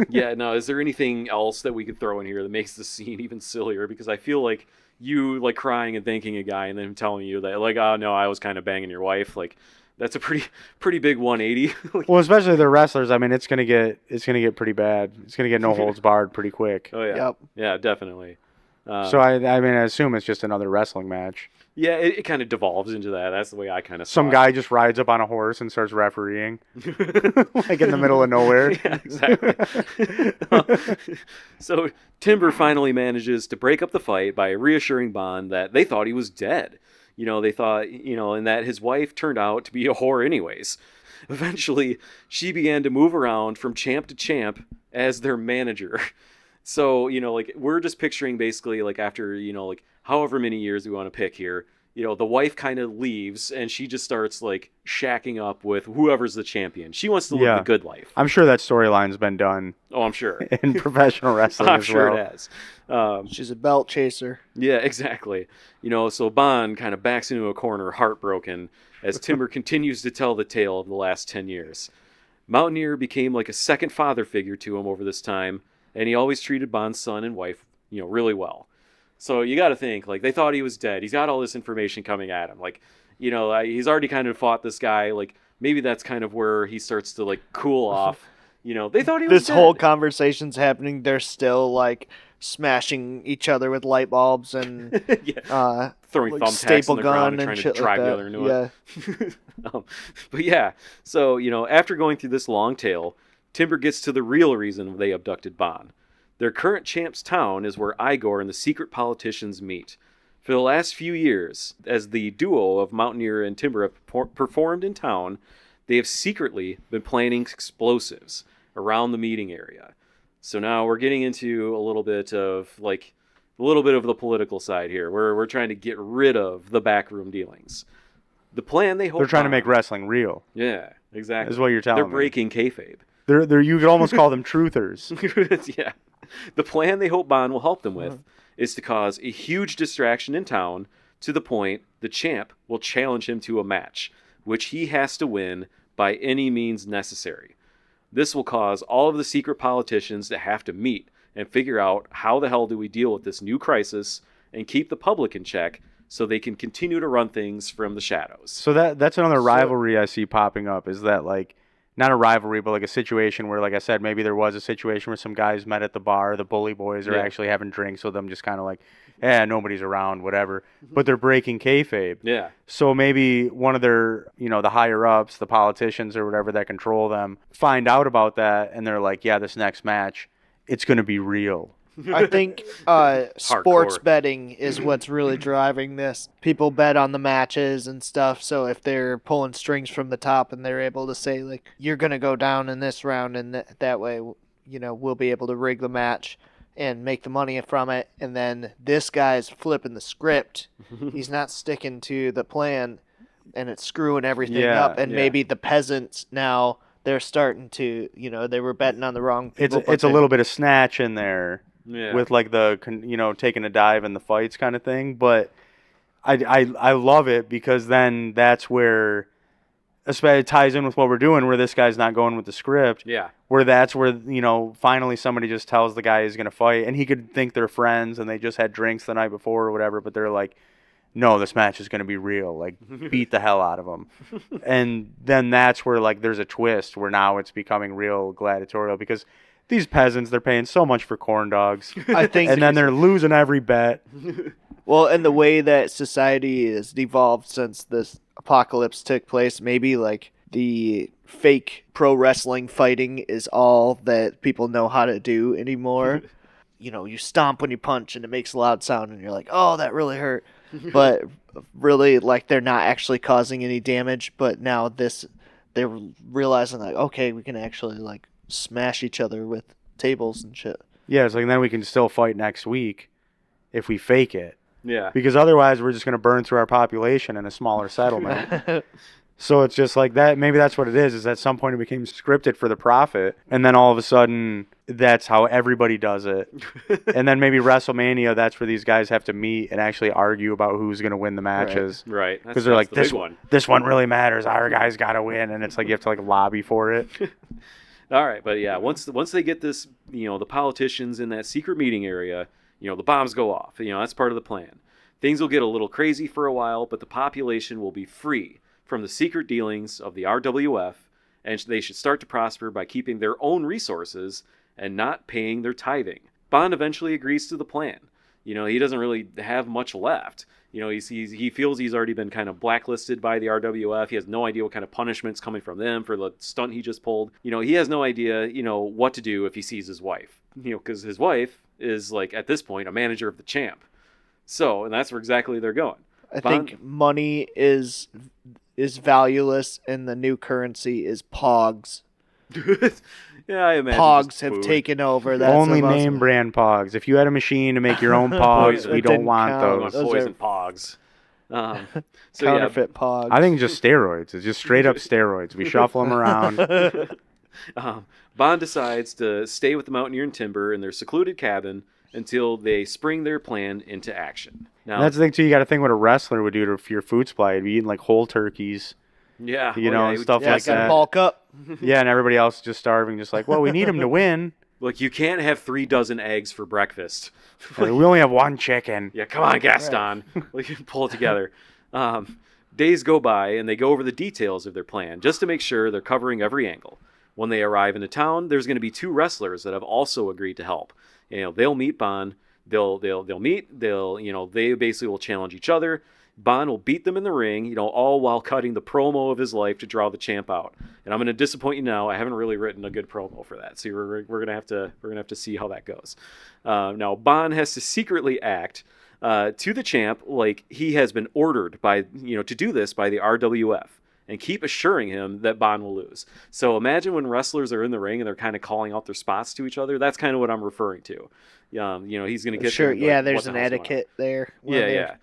Yeah, no. Is there anything else that we could throw in here that makes the scene even sillier? Because I feel like you like crying and thanking a guy, and then telling you that like, oh no, I was kind of banging your wife, like. That's a pretty big 180. Well, especially the wrestlers. I mean, it's gonna get pretty bad. It's gonna get no holds barred pretty quick. Oh yeah, Yep. Yeah, definitely. So I mean, I assume it's just another wrestling match. Yeah, it kind of devolves into that. That's the way I kind of. Some guy just rides up on a horse and starts refereeing, like in the middle of nowhere. Yeah, exactly. So Timber finally manages to break up the fight by reassuring Bond that they thought he was dead. They thought, and that his wife turned out to be a whore anyways. Eventually, she began to move around from champ to champ as their manager. So, like, we're just picturing basically, like, after, like, however many years we want to pick here, the wife kind of leaves and she just starts, like, shacking up with whoever's the champion. She wants to live the good life. I'm sure that storyline's been done. Oh, I'm sure. In professional wrestling I'm as sure well. it has. She's a belt chaser. Yeah, exactly. So Bond kind of backs into a corner, heartbroken, as Timber continues to tell the tale of the last 10 years. Mountaineer became like a second father figure to him over this time, and he always treated Bond's son and wife, really well. So you got to think, like, they thought he was dead. He's got all this information coming at him. Like, he's already kind of fought this guy. Like, maybe that's kind of where he starts to, like, cool off. They thought he was This dead. whole conversation's happening. They're still, like, smashing each other with light bulbs and throwing like thumbtacks staple in the ground gun and trying to shit drive like the that. other into it. But yeah, so, after going through this long tale, Timber gets to the real reason they abducted Bond. Their current champ's town is where Igor and the secret politicians meet. For the last few years, as the duo of Mountaineer and Timber have performed in town, they have secretly been planning explosives around the meeting area. So now we're getting into a little bit of the political side here. We're trying to get rid of the backroom dealings. The plan they hope They're trying to make wrestling real. Yeah, exactly. Is what you're telling me. They're breaking kayfabe. They're you could almost call them truthers. Yeah. The plan they hope Bond will help them with is to cause a huge distraction in town to the point the champ will challenge him to a match, which he has to win by any means necessary. This will cause all of the secret politicians to have to meet and figure out how the hell do we deal with this new crisis and keep the public in check so they can continue to run things from the shadows. So that's another rivalry I see popping up, is that, like, not a rivalry, but like a situation where, like I said, maybe there was a situation where some guys met at the bar, the bully boys are actually having drinks with them, just kind of like, nobody's around, whatever. But they're breaking kayfabe. Yeah. So maybe one of their, the higher ups, the politicians or whatever that control them, find out about that, and they're like, yeah, this next match, it's going to be real. I think sports betting is what's really driving this. People bet on the matches and stuff, so if they're pulling strings from the top and they're able to say, like, you're going to go down in this round, and that way, we'll be able to rig the match and make the money from it, and then this guy's flipping the script. He's not sticking to the plan, and it's screwing everything up, and maybe the peasants now, they're starting to, they were betting on the wrong people. It's a little bit of snatch in there. Yeah. With like the taking a dive in the fights kind of thing, but I love it because then that's where, especially it ties in with what we're doing, where this guy's not going with the script. Yeah. Where that's where finally somebody just tells the guy he's gonna fight, and he could think they're friends and they just had drinks the night before or whatever, but they're like, no, this match is gonna be real. Like, beat the hell out of them, and then that's where, like, there's a twist where now it's becoming real gladiatorial because these peasants, they're paying so much for corn dogs. I think, and then they're losing every bet. Well, and the way that society has devolved since this apocalypse took place, maybe, like, the fake pro wrestling fighting is all that people know how to do anymore. You stomp when you punch and it makes a loud sound and you're like, oh, that really hurt. But really, like, they're not actually causing any damage. But now they're realizing, like, okay, we can actually, like, smash each other with tables and shit. Yeah, it's like, then we can still fight next week if we fake it. Yeah. Because otherwise we're just going to burn through our population in a smaller settlement. So it's just like that. Maybe that's what it is at some point it became scripted for the profit. And then all of a sudden that's how everybody does it. And then maybe WrestleMania, that's where these guys have to meet and actually argue about who's going to win the matches. Right. Because they're like, this one really matters. Our guy's got to win. And it's like you have to, like, lobby for it. All right, but yeah, once they get this, the politicians in that secret meeting area, the bombs go off. That's part of the plan. Things will get a little crazy for a while, but the population will be free from the secret dealings of the RWF, and they should start to prosper by keeping their own resources and not paying their tithing. Bond eventually agrees to the plan. He doesn't really have much left. He feels he's already been kind of blacklisted by the RWF. He has no idea what kind of punishment's coming from them for the stunt he just pulled. He has no idea, what to do if he sees his wife. Because his wife is, like, at this point, a manager of the champ. So, and that's where exactly they're going. I think money is valueless, and the new currency is Pogs. Yeah, I imagine Pogs have taken over. That's Only name brand Pogs. If you had a machine to make your own Pogs, we don't want count. those. Poison Pogs. So counterfeit Pogs. I think it's just steroids. It's just straight up steroids. We shuffle them around. Bond decides to stay with the Mountaineer and Timber in their secluded cabin until they spring their plan into action. Now, and that's the thing, too. You got to think what a wrestler would do for your food supply. He'd be eating like whole turkeys. Yeah. Stuff like that. Bulk up. Yeah, and everybody else is just starving, just like, well, we need him to win. Look, you can't have 3 dozen eggs for breakfast. We only have 1 chicken. Yeah, come on, Gaston. We can pull it together. Days go by, and they go over the details of their plan, just to make sure they're covering every angle. When they arrive in the town, there's going to be 2 wrestlers that have also agreed to help. They'll meet Bond. They'll meet. They basically will challenge each other. Bond will beat them in the ring, all while cutting the promo of his life to draw the champ out. And I'm going to disappoint you now. I haven't really written a good promo for that, so we're going to have to see how that goes. Now Bond has to secretly act to the champ like he has been ordered to do this by the RWF, and keep assuring him that Bond will lose. So imagine when wrestlers are in the ring and they're kind of calling out their spots to each other. That's kind of what I'm referring to. He's going to get sure. there. Yeah, there's an etiquette there. Yeah.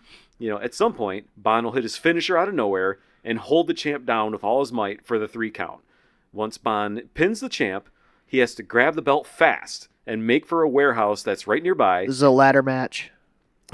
At some point, Bond will hit his finisher out of nowhere and hold the champ down with all his might for the 3 count. Once Bond pins the champ, he has to grab the belt fast and make for a warehouse that's right nearby. This is a ladder match.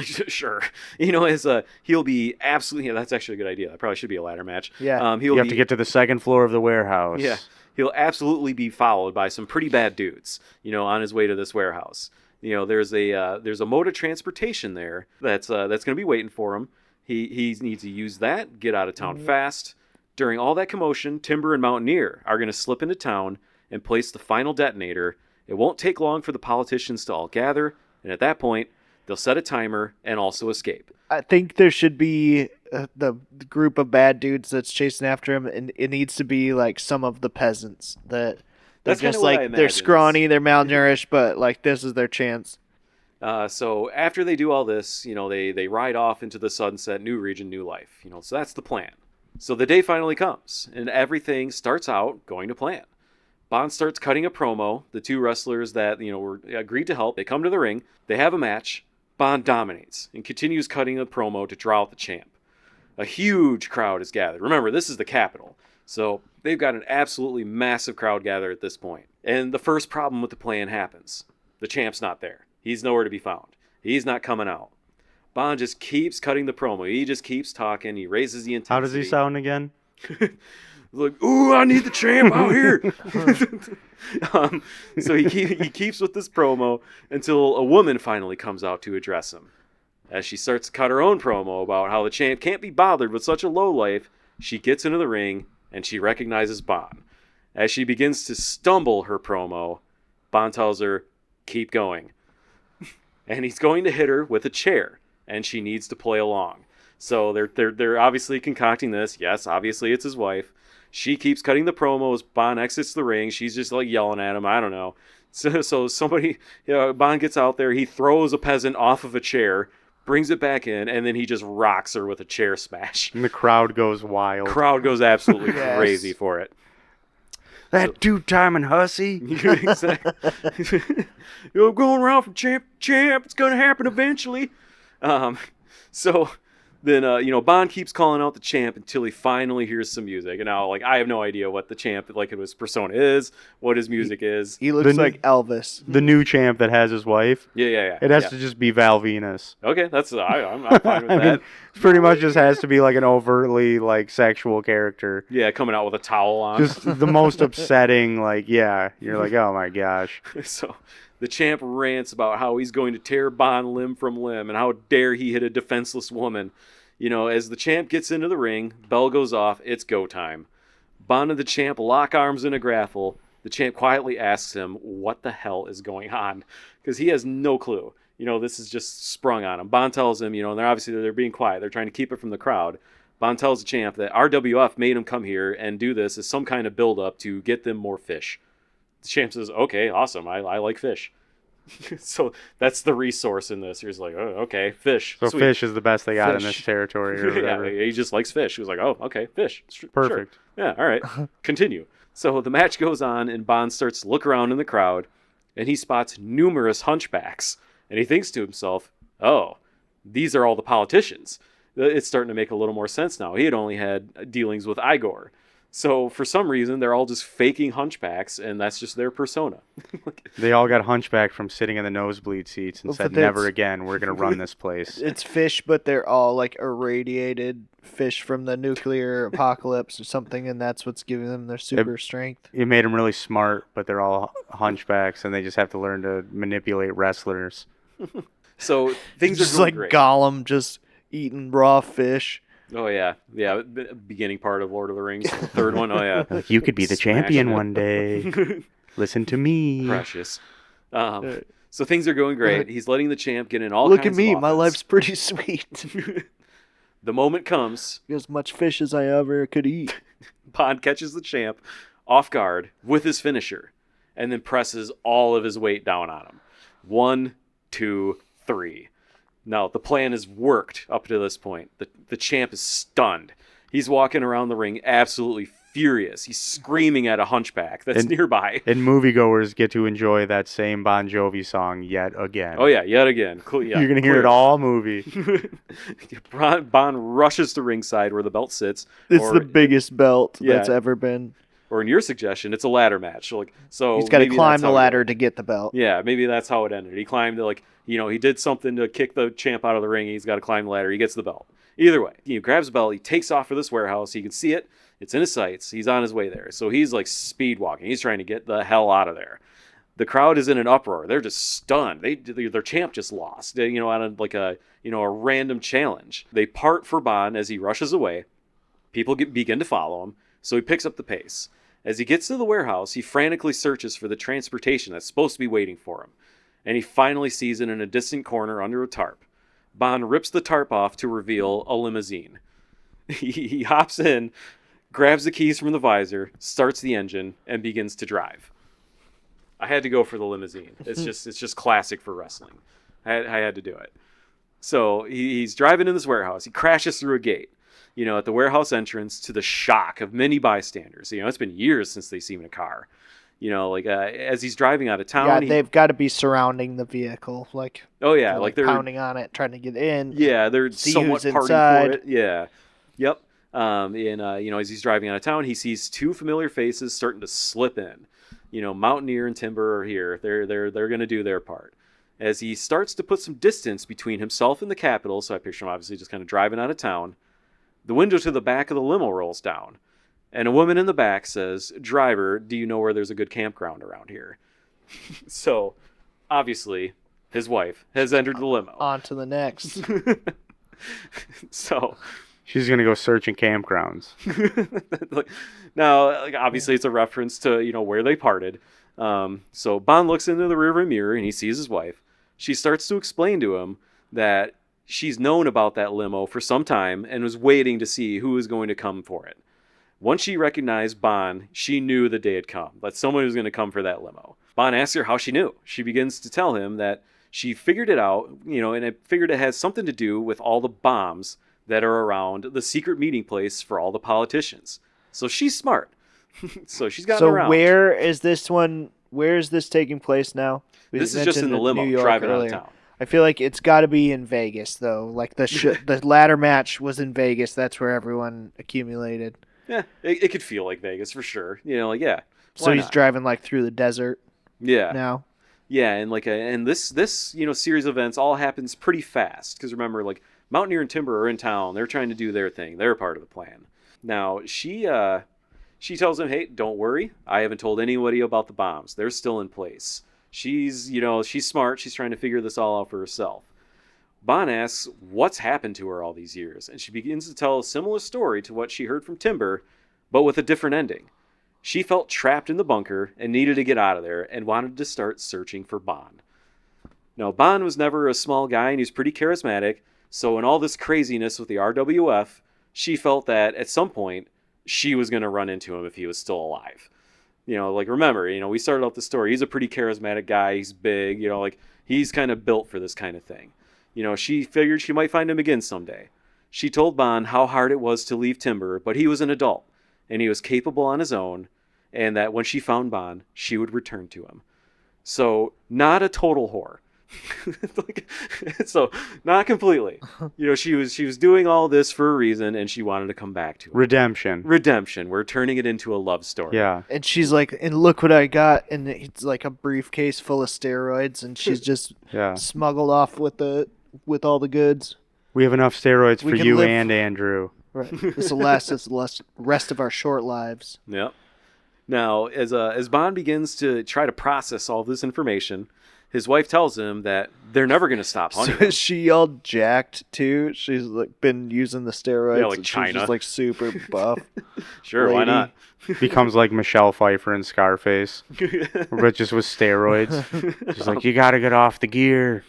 Sure. He'll be absolutely... that's actually a good idea. That probably should be a ladder match. Yeah. You have to get to the 2nd floor of the warehouse. Yeah. He'll absolutely be followed by some pretty bad dudes, on his way to this warehouse. There's a mode of transportation there that's going to be waiting for him. He needs to use that, get out of town fast. During all that commotion, Timber and Mountaineer are going to slip into town and place the final detonator. It won't take long for the politicians to all gather, and at that point, they'll set a timer and also escape. I think there should be the group of bad dudes that's chasing after him, and it needs to be like some of the peasants that... That's just like they're scrawny, they're malnourished, but like this is their chance. So after they do all this, they ride off into the sunset, new region, new life. So that's the plan. So the day finally comes, and everything starts out going to plan. Bond starts cutting a promo. The 2 wrestlers that were agreed to help, they come to the ring. They have a match. Bond dominates and continues cutting the promo to draw out the champ. A huge crowd is gathered. Remember, this is the capital. So they've got an absolutely massive crowd gathered at this point. And the first problem with the plan happens. The champ's not there. He's nowhere to be found. He's not coming out. Bond just keeps cutting the promo. He just keeps talking. He raises the intensity. How does he sound again? Like, ooh, I need the champ out here. So he keeps with this promo until a woman finally comes out to address him. As she starts to cut her own promo about how the champ can't be bothered with such a lowlife, she gets into the ring and she recognizes Bond. As she begins to stumble her promo, Bond tells her, keep going. And he's going to hit her with a chair, and she needs to play along. So they're obviously concocting this. Yes, obviously it's his wife. She keeps cutting the promo as Bond exits the ring. She's just like yelling at him. I don't know. So somebody, Bond gets out there. He throws a peasant off of a chair, brings it back in, and then he just rocks her with a chair smash. And the crowd goes wild. Crowd goes absolutely crazy for it. That 2-timing hussy. Exactly. You're going around from champ to champ. It's going to happen eventually. So then, Bond keeps calling out the champ until he finally hears some music. And now, I have no idea what the champ, his persona is, what his music is. He looks like Elvis. The new champ that has his wife. Yeah. It has to just be Val Venus. Okay, that's I'm fine with that. Mean, pretty much just has to be an overtly sexual character. Yeah, coming out with a towel on. Just the most upsetting. You're like, oh my gosh. So the champ rants about how he's going to tear Bond limb from limb and how dare he hit a defenseless woman. As the champ gets into the ring, bell goes off, it's go time. Bond and the champ lock arms in a grapple. The champ quietly asks him what the hell is going on, because he has no clue. This is just sprung on him. Bond tells him, and they're being quiet. They're trying to keep it from the crowd. Bond tells the champ that RWF made him come here and do this as some kind of build-up to get them more fish. The champ says, okay, awesome. I like fish. So that's the resource in this. He was like, oh, okay, fish. So Sweet. fish is the best they got in this Fish. territory or whatever. Yeah, he just likes fish. He was like, oh, okay, fish. Sure. Perfect. Yeah, all right. Continue. So the match goes on, and Bond starts to look around in the crowd, and he spots numerous hunchbacks. And he thinks to himself, oh, these are all the politicians. It's starting to make a little more sense now. He had only had dealings with Igor. So for some reason, they're all just faking hunchbacks, and that's just their persona. They all got hunchback from sitting in the nosebleed seats and Well, said, but never that's- again, we're going to run this place. It's fish, but they're all like irradiated fish from the nuclear apocalypse or something, and that's what's giving them their super strength. It made them really smart, but they're all hunchbacks, and they just have to learn to manipulate wrestlers. So things Just are going like great. Gollum just eating raw fish. Oh, yeah. Yeah, beginning part of Lord of the Rings. The third one, oh, yeah. Like, you could be the Smashing champion it. one day. Listen to me. Precious. So things are going great. He's letting the champ get in all Look at kinds me, of my offense. life's pretty sweet. The moment comes, As much fish as I ever could eat. Bond catches the champ off guard with his finisher and then presses all of his weight down on him. 1, 2, 3. Now, the plan has worked up to this point. The champ is stunned. He's walking around the ring absolutely furious. He's screaming at a hunchback that's nearby. And moviegoers get to enjoy that same Bon Jovi song yet again. Oh, yeah, yet again. Yeah, You're going to hear it all movie. Bond rushes to ringside where the belt sits. It's or, the biggest belt Yeah. that's ever been. Or in your suggestion, it's a ladder match. So He's got to maybe climb that's the how it ladder ended. to get the belt. Yeah, maybe that's how it ended. He climbed he did something to kick the champ out of the ring. He's got to climb the ladder. He gets the belt. Either way, he grabs the belt. He takes off for this warehouse. He can see it. It's in his sights. He's on his way there. So he's like speed walking. He's trying to get the hell out of there. The crowd is in an uproar. They're just stunned. Their champ just lost. On a random challenge. They part for Bond as he rushes away. People begin to follow him. So he picks up the pace. As he gets to the warehouse, he frantically searches for the transportation that's supposed to be waiting for him. And he finally sees it in a distant corner under a tarp. Bond rips the tarp off to reveal a limousine. He hops in, grabs the keys from the visor, starts the engine, and begins to drive. I had to go for the limousine. It's just classic for wrestling. I had to do it. So he's driving in this warehouse. He crashes through a gate. At the warehouse entrance, to the shock of many bystanders. It's been years since they've seen a car. As he's driving out of town. Yeah, they've got to be surrounding the vehicle, Oh yeah, they're pounding on it, trying to get in. Yeah, they're See somewhat who's partying inside. for it. Yeah, yep. As he's driving out of town, he sees two familiar faces starting to slip in. Mountaineer and Timber are here. They're going to do their part. As he starts to put some distance between himself and the Capitol, so I picture him obviously just kind of driving out of town. The window to the back of the limo rolls down, and a woman in the back says, "Driver, do you know where there's a good campground around here?" So, obviously, his wife has entered the limo. On to the next. So, She's going to go searching campgrounds. now, obviously, it's a reference to where they parted. So Bond looks into the rearview mirror and he sees his wife. She starts to explain to him that she's known about that limo for some time and was waiting to see who was going to come for it. Once she recognized Bond, she knew the day had come, that someone was going to come for that limo. Bond asks her how she knew. She begins to tell him that she figured it out, and I figured it has something to do with all the bombs that are around the secret meeting place for all the politicians. So she's smart. So she's got around. So where is this one? Where is this taking place now? This is just in the limo, New York driving earlier. out of town. I feel like it's got to be in Vegas, though. Like the ladder match was in Vegas. That's where everyone accumulated. Yeah, it could feel like Vegas for sure. Yeah. So why he's not? driving through the desert Yeah. now. Yeah, and this series of events all happens pretty fast because remember, Mountaineer and Timber are in town. They're trying to do their thing. They're part of the plan. Now she tells him, "Hey, don't worry. I haven't told anybody about the bombs. They're still in place." She's smart. She's trying to figure this all out for herself. Bond asks what's happened to her all these years, and she begins to tell a similar story to what she heard from Timber, but with a different ending. She felt trapped in the bunker and needed to get out of there and wanted to start searching for Bond. Now, Bond was never a small guy and he was pretty charismatic, so in all this craziness with the RWF, she felt that at some point she was going to run into him if he was still alive. Like remember, we started out the story. He's a pretty charismatic guy. He's big. Like he's kind of built for this kind of thing. She figured she might find him again someday. She told Bond how hard it was to leave Timber, but he was an adult and he was capable on his own, and that when she found Bond, she would return to him. So not a total whore. So not completely. She was doing all this for a reason, and she wanted to come back to it. Redemption. We're turning it into a love story. Yeah. And she's like, and look what I got, and it's like a briefcase full of steroids, and she's just smuggled off with all the goods. We have enough steroids for you and Andrew. Right. This will last us the rest of our short lives. Yep. Now, as Bond begins to try to process all this information, his wife tells him that they're never going to stop hunting him. Is she all jacked too? She's like been using the steroids. Yeah, like China. She's just like super buff. Sure, lady. Why not? Becomes like Michelle Pfeiffer in Scarface, but just with steroids. She's like, you got to get off the gear.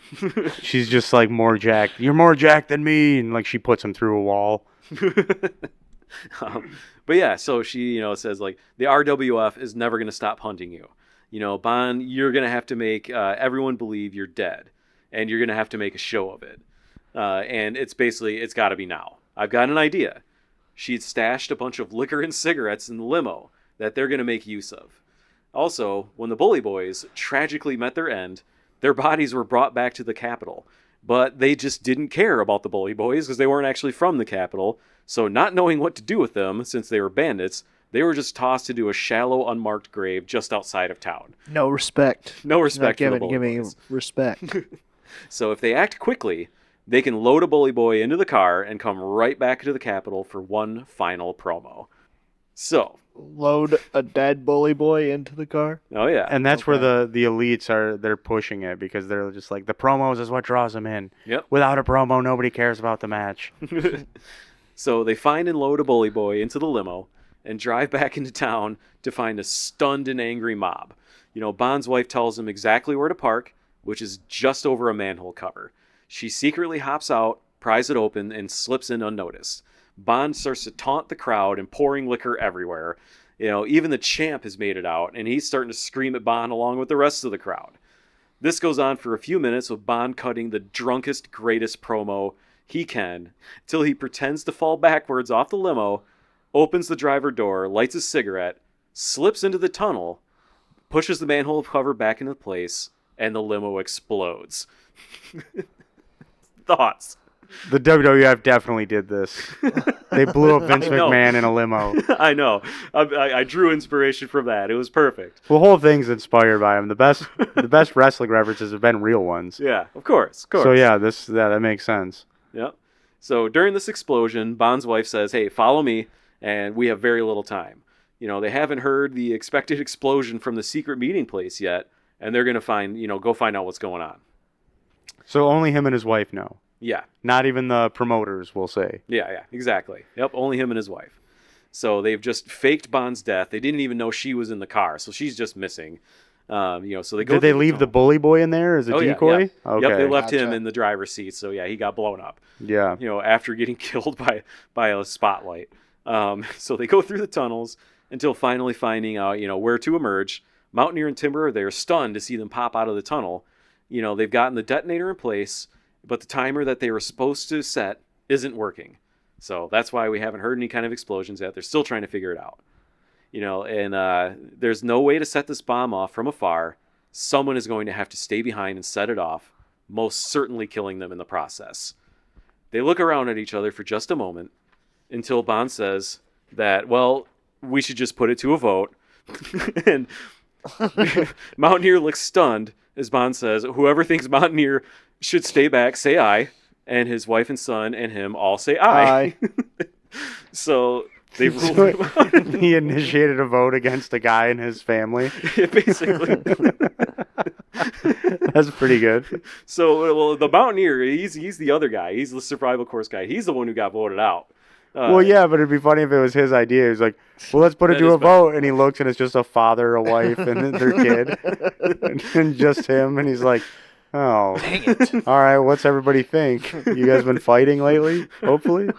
She's just like more jacked. You're more jacked than me, and like she puts him through a wall. But yeah, so she says like the RWF is never going to stop hunting you. Bond, you're going to have to make everyone believe you're dead, and you're going to have to make a show of it. And it's got to be now. I've got an idea. She'd stashed a bunch of liquor and cigarettes in the limo that they're going to make use of. Also, when the Bully Boys tragically met their end, their bodies were brought back to the capital. But they just didn't care about the Bully Boys because they weren't actually from the capital. So not knowing what to do with them, since they were bandits, they were just tossed into a shallow, unmarked grave just outside of town. No respect. No respect for the Bully Give me Boys. respect. So if they act quickly, they can load a Bully Boy into the car and come right back to the capital for one final promo. So load a dead Bully Boy into the car? Oh, yeah. And that's where the elites they're pushing it, because they're just like, the promos is what draws them in. Yep. Without a promo, nobody cares about the match. So they find and load a Bully Boy into the limo and drive back into town to find a stunned and angry mob. Bond's wife tells him exactly where to park, which is just over a manhole cover. She secretly hops out, pries it open, and slips in unnoticed. Bond starts to taunt the crowd and pouring liquor everywhere. Even the champ has made it out, and he's starting to scream at Bond along with the rest of the crowd. This goes on for a few minutes with Bond cutting the drunkest, greatest promo he can, till he pretends to fall backwards off the limo, opens the driver door, lights a cigarette, slips into the tunnel, pushes the manhole cover back into place, and the limo explodes. Thoughts? The WWF definitely did this. They blew up Vince McMahon in a limo. I know. I drew inspiration from that. It was perfect. The whole thing's inspired by him. The best wrestling references have been real ones. Yeah, of course. So yeah, that makes sense. Yep. So during this explosion, Bond's wife says, "Hey, follow me," and we have very little time. They haven't heard the expected explosion from the secret meeting place yet, and they're gonna go find out what's going on. So only him and his wife know. Yeah. Not even the promoters will say. Yeah, exactly. Yep, only him and his wife. So they've just faked Bond's death. They didn't even know she was in the car, so she's just missing. So they go. Did they leave the Bully Boy in there as a decoy? Yeah. Okay. Yep, they left him in the driver's seat, so yeah, he got blown up. Yeah. After getting killed by a spotlight. So they go through the tunnels until finally finding out, where to emerge. Mountaineer and Timber are there, stunned to see them pop out of the tunnel. They've gotten the detonator in place, but the timer that they were supposed to set isn't working. So that's why we haven't heard any kind of explosions yet. They're still trying to figure it out. And there's no way to set this bomb off from afar. Someone is going to have to stay behind and set it off, most certainly killing them in the process. They look around at each other for just a moment until Bond says that, well, we should just put it to a vote. And Mountaineer looks stunned as Bond says, whoever thinks Mountaineer should stay back, say aye. And his wife and son and him all say aye. So they ruled him out. He initiated a vote against a guy in his family. Yeah, basically. That's pretty good. So, well, the Mountaineer, he's the other guy. He's the survival course guy. He's the one who got voted out. Well, yeah, but it'd be funny if it was his idea. He's like, well, let's put it to a vote. And he looks, and it's just a father, a wife, and their kid. and just him. And he's like, oh, dang it. All right, what's everybody think? You guys been fighting lately, hopefully?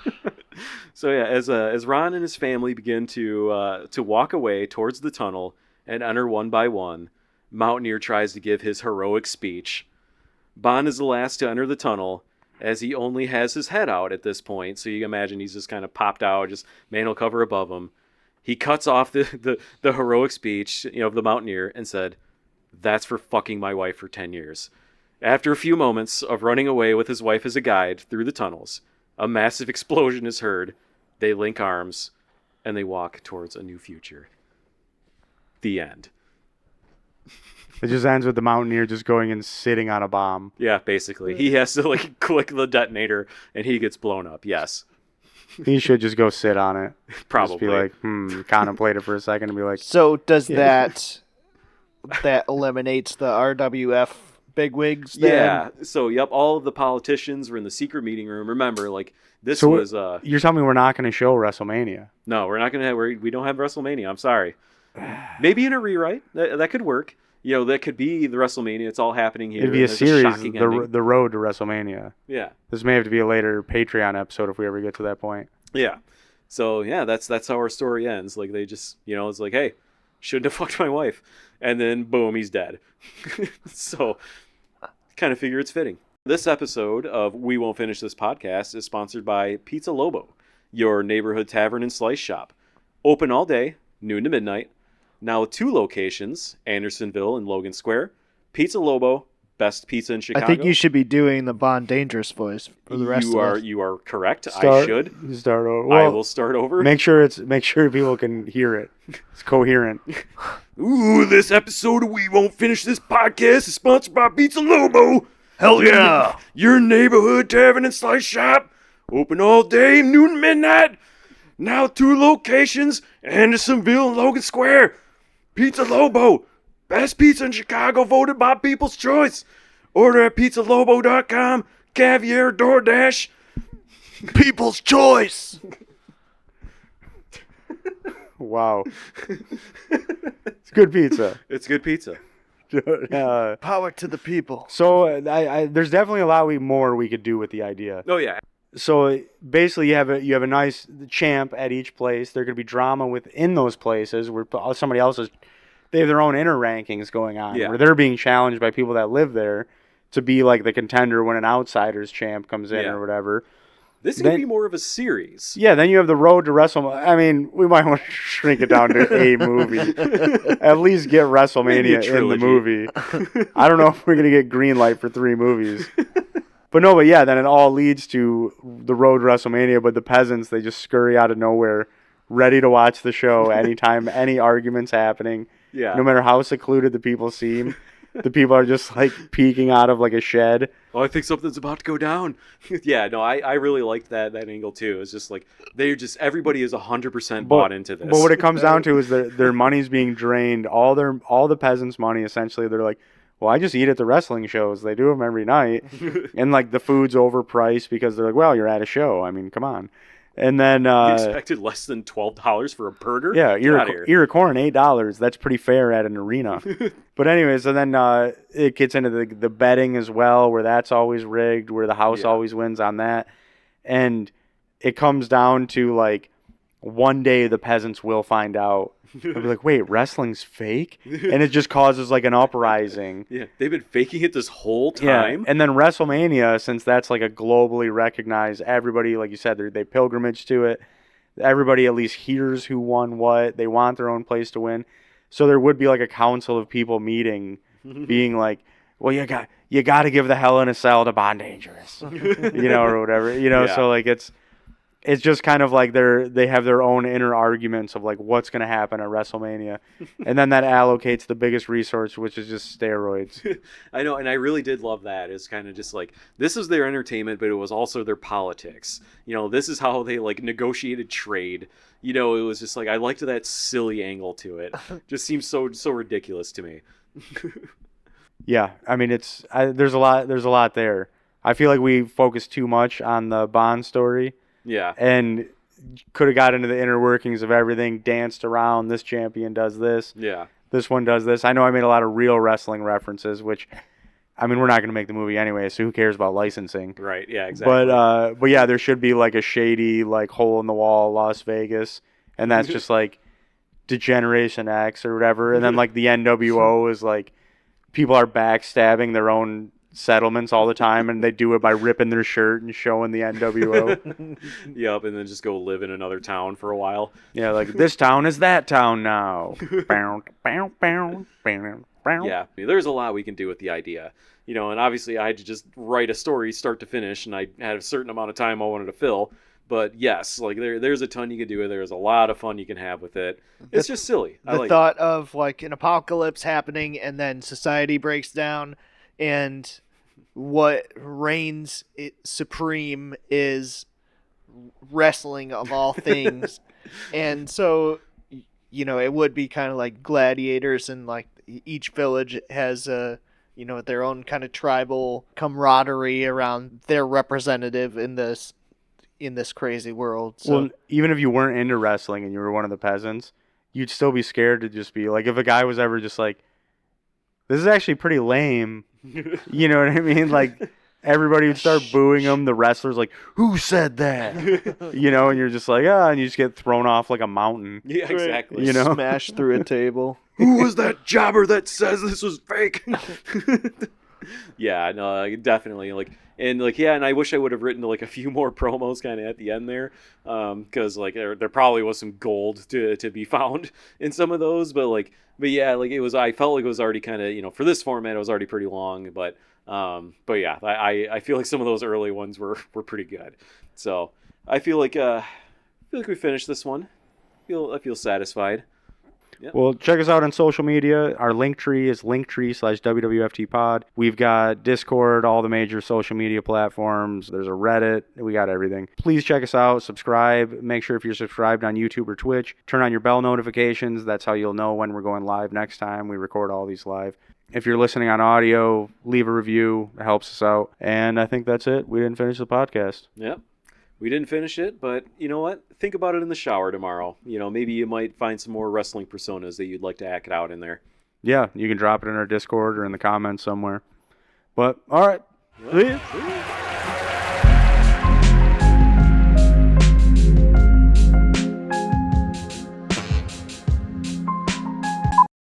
So, yeah, as Ron and his family begin to walk away towards the tunnel, and enter one by one. Mountaineer tries to give his heroic speech. Bond is the last to enter the tunnel, as he only has his head out at this point, so you can imagine he's just kind of popped out, just mantle cover above him. He cuts off the heroic speech, of the Mountaineer and said, "That's for fucking my wife for 10 years. After a few moments of running away with his wife as a guide through the tunnels, a massive explosion is heard. They link arms, and they walk towards a new future." The end. It just ends with the Mountaineer just going and sitting on a bomb. Yeah, basically. He has to click the detonator, and he gets blown up. Yes. He should just go sit on it. Probably. Just be like, contemplate it for a second and be like... So does that eliminates the RWF bigwigs then? Yeah. So, yep, all of the politicians were in the secret meeting room. Remember, this so was... You're telling me we're not going to show WrestleMania? No, we're not going to have... We don't have WrestleMania. I'm sorry. Maybe in a rewrite. That could work. That could be the WrestleMania. It's all happening here. It'd be a series, the road to WrestleMania. Yeah. This may have to be a later Patreon episode if we ever get to that point. Yeah. So, yeah, that's how our story ends. They just, it's like, hey, shouldn't have fucked my wife. And then, boom, he's dead. So, kind of figure it's fitting. This episode of We Won't Finish This Podcast is sponsored by Pizza Lobo, your neighborhood tavern and slice shop. Open all day, noon to midnight. Now with 2 locations, Andersonville and Logan Square. Pizza Lobo, best pizza in Chicago. I think you should be doing the Bond Dangerous voice for the rest of us. You are correct. I should. Start over. Well, I will start over. Make sure people can hear it. It's coherent. Ooh, this episode of We Won't Finish This Podcast is sponsored by Pizza Lobo. Hell yeah! Your neighborhood tavern and slice shop. Open all day, noon to midnight. Now 2 locations, Andersonville and Logan Square. Pizza Lobo, best pizza in Chicago, voted by People's Choice. Order at pizzalobo.com, caviar, DoorDash. People's Choice! Wow. It's good pizza. It's good pizza. Power to the people. So there's definitely a lot more we could do with the idea. Oh, yeah. So basically, you have a nice champ at each place. There could be drama within those places where somebody else's, they have their own inner rankings going on, where they're being challenged by people that live there to be like the contender when an outsider's champ comes in or whatever. This could be more of a series. Yeah, then you have the road to WrestleMania. I mean, we might want to shrink it down to a movie. At least get WrestleMania in the movie. I don't know if we're going to get green light for 3 movies. But then it all leads to the road to WrestleMania, but the peasants, they just scurry out of nowhere, ready to watch the show anytime any argument's happening. Yeah. No matter how secluded the people seem. The people are just peeking out of a shed. Oh, I think something's about to go down. Yeah, no, I really liked that angle too. It's just everybody is 100% bought into this. But what it comes down to is their money's being drained. All the peasants' money, essentially, they're like, well, I just eat at the wrestling shows. They do them every night. And the food's overpriced because they're like, well, you're at a show. I mean, come on. And then you expected less than $12 for a burger? Yeah, ear of corn, $8. That's pretty fair at an arena. But anyways, and then it gets into the betting as well, where that's always rigged, where the house always wins on that. And it comes down to one day the peasants will find out. They'll be like, wait, wrestling's fake? And it just causes an uprising. Yeah, they've been faking it this whole time. Yeah. And then WrestleMania, since that's a globally recognized, everybody, like you said, they pilgrimage to it. Everybody at least hears who won what. They want their own place to win. So there would be a council of people meeting, being like, well, you got to give the Hell in a Cell to Bond Dangerous, or whatever, So it's just kind of they have their own inner arguments of what's going to happen at WrestleMania. And then that allocates the biggest resource, which is just steroids. I know, and I really did love that. It's kind of just this is their entertainment, but it was also their politics. This is how they negotiated trade. It was just I liked that silly angle to it. Just seems so ridiculous to me. Yeah, I mean there's a lot there. I feel like we focus too much on the Bond story. Yeah. And could have got into the inner workings of everything, danced around, this champion does this. Yeah. This one does this. I know I made a lot of real wrestling references, which, I mean, we're not going to make the movie anyway, so who cares about licensing? Right, yeah, exactly. But there should be a shady, hole in the wall Las Vegas, and that's just Degeneration X or whatever, and then like the NWO is like people are backstabbing their own settlements all the time, and they do it by ripping their shirt and showing the NWO. Yep, and then just go live in another town for a while. Yeah, like this town is that town now. Bow, bow, bow, bow, bow. Yeah, there's a lot we can do with the idea. And obviously I had to just write a story start to finish, and I had a certain amount of time I wanted to fill. But yes, like there's a ton you can do with it. There's a lot of fun you can have with it. It's just silly. The thought of like an apocalypse happening and then society breaks down, and what reigns supreme is wrestling of all things. And so, it would be kind of like gladiators, and like each village has their own kind of tribal camaraderie around their representative in this crazy world. So. Well, even if you weren't into wrestling and you were one of the peasants, you'd still be scared to just be like, if a guy was ever just like, this is actually pretty lame. You know what I mean? Like, everybody would start booing him. The wrestler's like, who said that? And you're just like, and you just get thrown off like a mountain. Yeah, exactly. Smashed through a table. Who was that jobber that says this was fake? Yeah, no, definitely. And I wish I would have written like a few more promos kind of at the end there, because like there probably was some gold to be found in some of those, but yeah, like it was. I felt like it was already kind of for this format it was already pretty long, but yeah, I feel like some of those early ones were pretty good. So I feel like we finished this one. I feel satisfied. Yep. Well, check us out on social media. Our link tree is linktree/WWFTpod. We've got Discord, all the major social media platforms. There's a Reddit. We got everything. Please check us out. Subscribe. Make sure if you're subscribed on YouTube or Twitch, turn on your bell notifications. That's how you'll know when we're going live next time. We record all these live. If you're listening on audio, leave a review. It helps us out. And I think that's it. We didn't finish the podcast. Yep. We didn't finish it, but you know what? Think about it in the shower tomorrow. Maybe you might find some more wrestling personas that you'd like to act out in there. Yeah, you can drop it in our Discord or in the comments somewhere. But, all right. Yep. See ya.